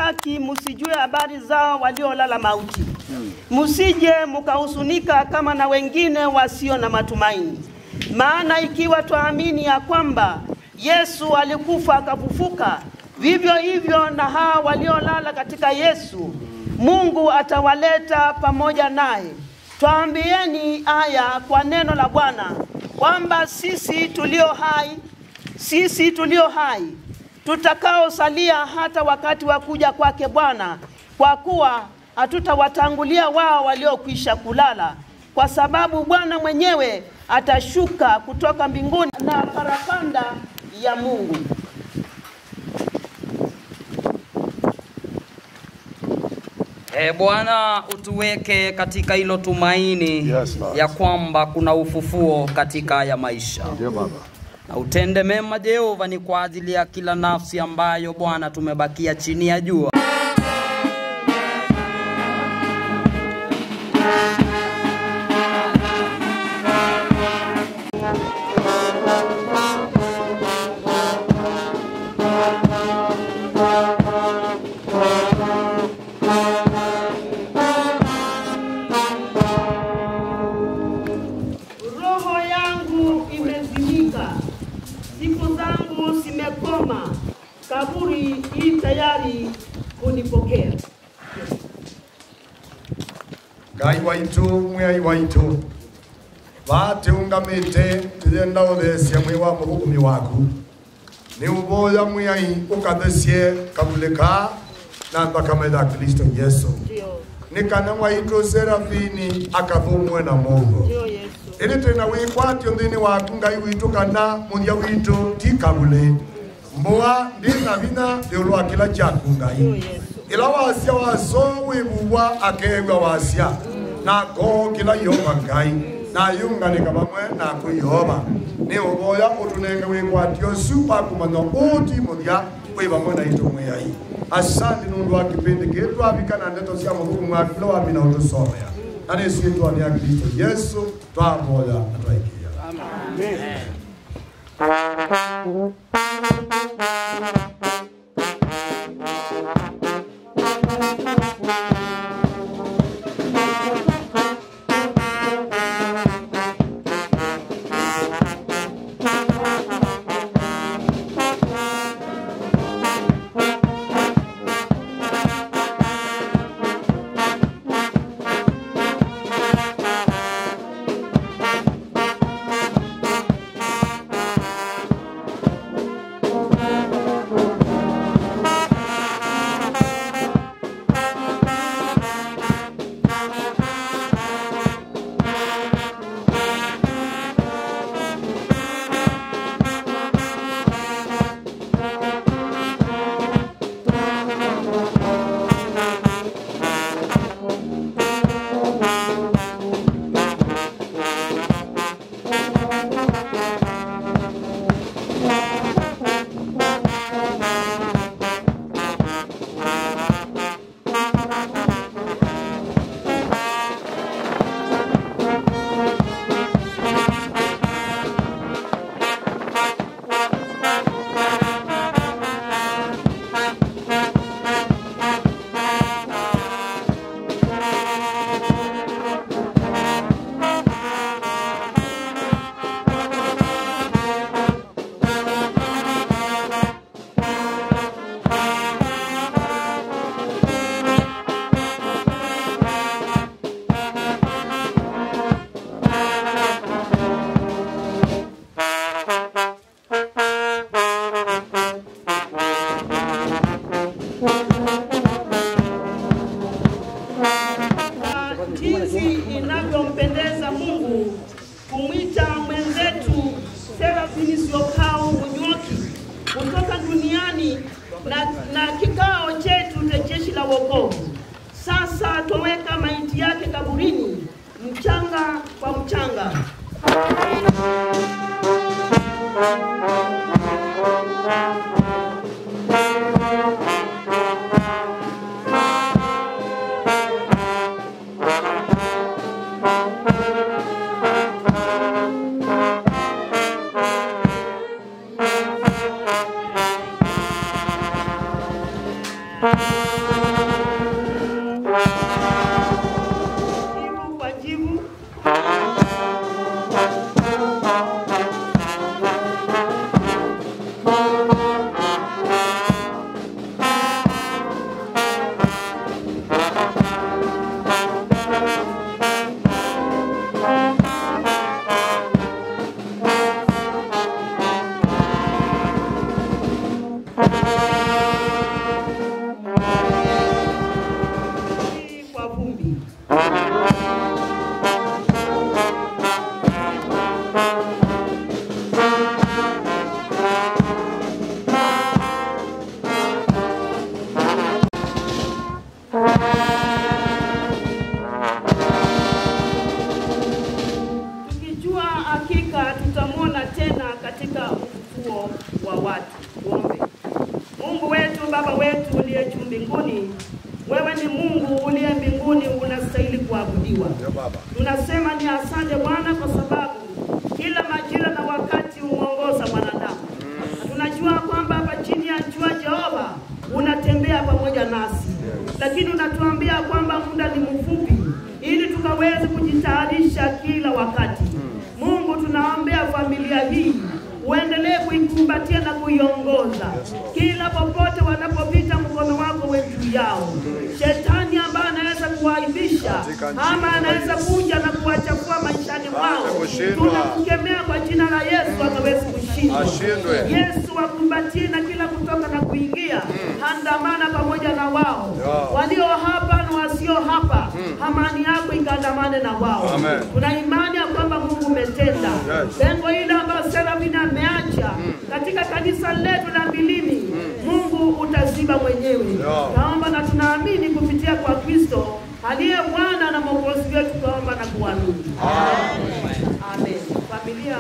haki, msijue habari zao waliolala mauti. Msije mkahuzunika kama na wengine wasio na matumaini. Maana ikiwa tuamini ya kwamba Yesu alikufa akafufuka, vivyo hivyo na hao waliolala katika Yesu, Mungu atawaleta pamoja naye. Tuambieni haya kwa neno la Bwana, kwamba sisi tulio hai tutakaosalia hata wakati wa kuja kwake Bwana, kwa kuwa hatutawatangulia wao waliokwisha kulala, kwa sababu Bwana mwenyewe atashuka kutoka mbinguni na parapanda ya Mungu. Bwana utuweke katika hilo tumaini ya kwamba kuna ufufuo katika ya maisha. Ndio Baba. Na utende mema Jehova, ni kwa ajili ya kila nafsi ambayo Bwana tumebakia chini ya jua. Roho yangu imezimika, siku zangu zimekoma, kaburi hii tayari kunipokea. Ngai waitu mwai waitu vate ungamite tuyenda uthesia mwi wa muhukumi waku ni uboya mwai ukathesie kabulika na mpaka Kristo Yesu nikana waitu Serafini akathumwe na Mungu ili tuna wikwatio nthini waku Ngai witu kana muthia witu ti kabule mbua ndina vina liulwa kila chaku Ngai ila wasia waso wibuwa akegwa wasia na ko kila yoma Ngai na yunganika bamwe na kuyoba ni uboya utunenge wikwatio super kumano uti muthia wibamwe na itu mwai. Asante nundu wa kipindi kitu abikana ndeto cia muhukumu wa kilo wa mina utusomea na nisi yetu ni ya Kristo Yesu twaboya na twaikia. Amen. Jinsi inavyompendeza Mungu kumwita mwenzetu Serafini Siokao Munyoki kutoka duniani na kikao chetu cha jeshi la wokovu. Sasa twaweka maiti yake kaburini, mchanga kwa mchanga. Tunasema ni asante Bwana kwa sababu kila majira na wakati uongoza mwanadamu. Tunajua kwamba hapa chini ya jua Jehova unatembea pamoja nasi. Lakini unatuambia kwamba muda ni mfupi ili tukaweze kujitayarisha kila wakati. Mungu, tunaombea familia hii uendelee kuikumbatia na kuiongoza kila popote wanapopita, mkono wako uwe juu yao. Shetani ambaye anaweza kuwaibisha ama anaweza kuja na kuwachafua maishani mwao, tunakukemea kwa jina la Yesu akaweze kushindwa. Yesu wakumbatie na kila kutoka na kuingia, andamana pamoja na wao, walio hapa na wasio hapa, amani yako ikandamane na wao. Tuna imani ya kwamba Mungu umetenda lengo hili ambalo Serafina ameacha katika kanisa letu la Milini. Mungu utaziba mwenyewe. Naomba na tunaamini kupitia kwa Kristo aliye Bwana na Mwokozi wetu, tuomba na kuamini. Amen. Amen. Familia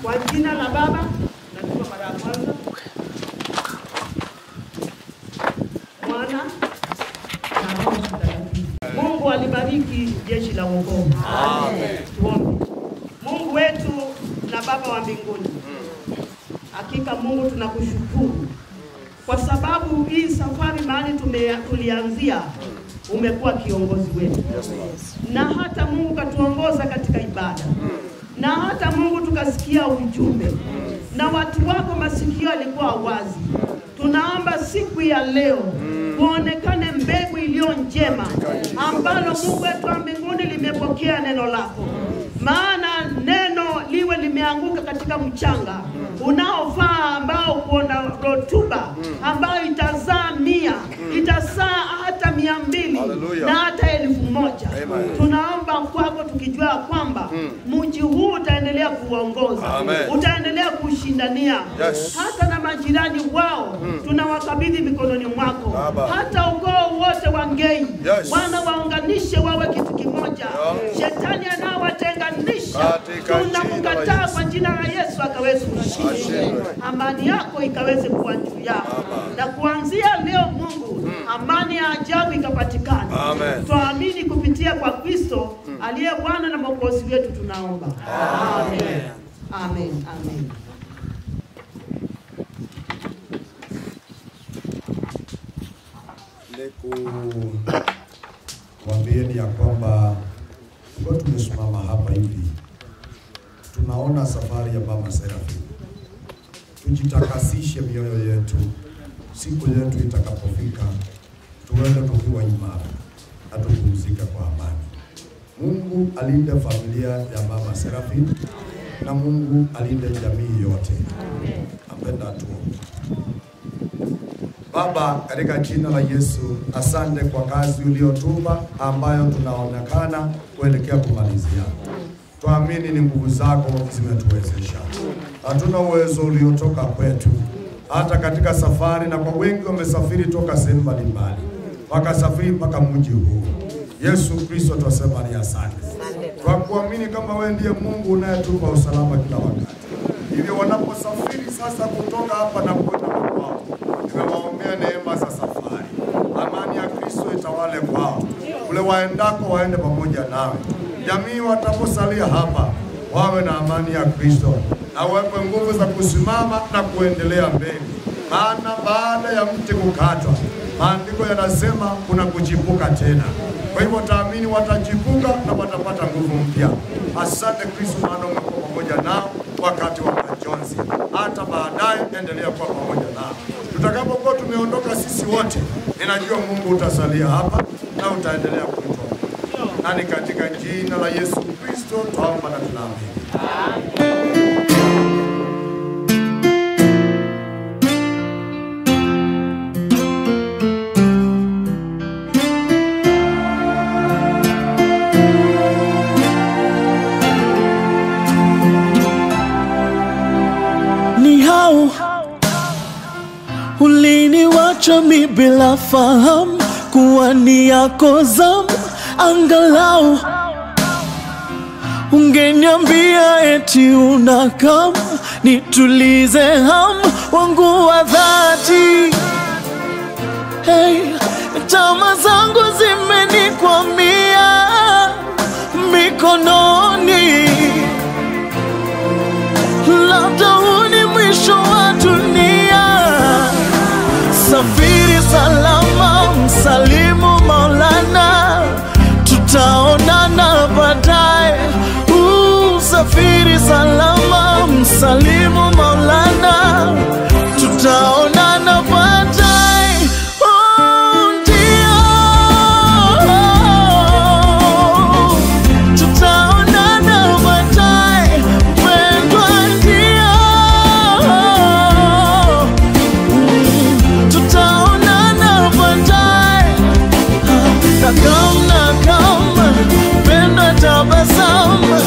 kwa jina la Baba na kwa mara ya kwanza Mwana na Roho Mtakatifu. Mungu alibariki jeshi la wokovu. Amen. Tuombe. Mungu wetu na Baba wa mbinguni, hakika Mungu tunakushukuru kwa sababu hii safari mahali tulianzia umekuwa kiongozi wetu. Na hata Mungu katuongoza katika ibada. Na hata Mungu tukasikia ujumbe. Na watu wako masikio yalikuwa wazi. Tunaomba siku ya leo kuonekane mbegu iliyo njema ambalo Mungu wetu wa mbinguni limepokea neno lako. Maana neno liwe limeanguka katika mchanga unaofaa, ambao kuona rotuba ambayo itazaa 100, itazaa hata 200 na hata 1000. Tunaomba kwako tukijua kwamba mji huu utaendelea kuongoza, utaendelea kushindania. Hata na majirani wao tunawakabidhi mikononi mwako. Hata ukoo wote wa Ngei Bwana waunganishe wawe kitu kimoja. Shetani anaowatenganisha tunamkataa kwa jina la Yesu akaweze kushindwa. Amani yako ikaweze kuwa juu yao. Na kuanzia leo Mungu, amani ya ajabu ikapatikana. Tuamini kupitia kwa Kristo aliye Bwana na Mwokozi wetu tunaomba. Amen. Amen. Amen. Kuambieni ya kwamba kwa tumesimama hapa hivi tunaona safari ya Mama Serafina. Tujitakasishe mioyo yetu, siku yetu itakapofika tuende tukiwa imara na tupumzike kwa amani. Mungu alinde familia ya Mama Serafina na Mungu alinde jamii yote. Napenda tuombe. Baba, katika jina la Yesu, asante kwa kazi uliotupa ambayo tunaonekana kuelekea kumalizia. Tuamini ni nguvu zako zimetuwezesha. Hatuna uwezo uliotoka kwetu. Hata katika safari, na kwa wengi wamesafiri toka sehemu mbalimbali wakasafiri mpaka mji huu. Yesu Kristo, tunasema ni asante. Kwa kuamini kama wewe ndiye Mungu unayetupa usalama kila wakati. Hivyo wanaposafiri sasa kutoka hapa na kwenda kwao, tunawaombea neema za safari. Amani ya Kristo itawale kwao. Kule waendako waende pamoja nawe. Jamii wataposalia hapa wawe na amani ya Kristo. Na wape nguvu za kusimama na kuendelea mbele. Maana baada ya mti kukatwa, maandiko yanasema kuna kuchipuka tena. Kwa hivyo taamini watachipuka na watapata nguvu mpya. Asante Kristo, maana umekuwa pamoja nao wakati wa majonzi. Hata baadaye endelea kuwa pamoja nao. Tutakapokuwa tumeondoka sisi wote, ninajua Mungu utasalia hapa na utaendelea kutuongoza. Na ni katika jina la Yesu Kristo tuomba na tunaamini. Amen. Umeniacha mi bila fahamu kuwa ni yako zamu, angalau ungeniambia eti unakam nitulize hamu wangu wa dhati. Hey, tama zangu zimenikwamia mikononi, labda huu ni mwisho wa dunia. Safiri salama, msalimu Maulana, tutaonana baadaye. Safiri salama, msalimu Maulana, tutaonana baadaye. Ndio, tutaonana baadaye, mpendwa, ndio, tutaonana baadaye. Nakam, mpendwa, tabasamu,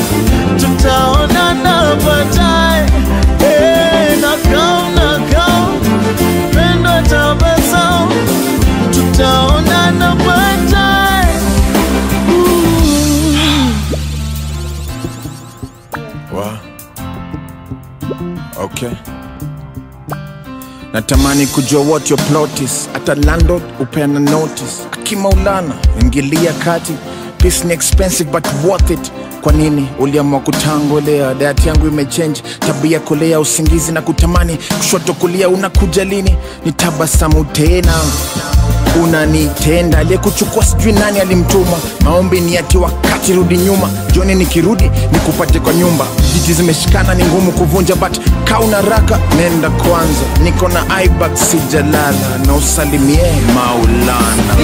tutaonana baadaye. Nakam, mpendwa, tabasamu, tutaonana baadaye. Wow. Okay. Natamani kujua what your plot is. Ata landlord upeana notice. Akimaulana ingilia kati. Peace ni expensive but worth it. Kwa nini uliamua kutangolea? Diet yangu imechange, tabia kulea, usingizi na kutamani, kushoto kulia, unakuja lini? Nitabasamu tena, unanitenda. Aliyekuchukua sijui nani alimtuma, maombi ni ati wakati rudi nyuma. Jioni nikirudi nikupate kwa nyumba, jiti zimeshikana ni ngumu kuvunja, but kauna raka nenda kwanza. Niko na iBags sijalala, na usalimie Maulana.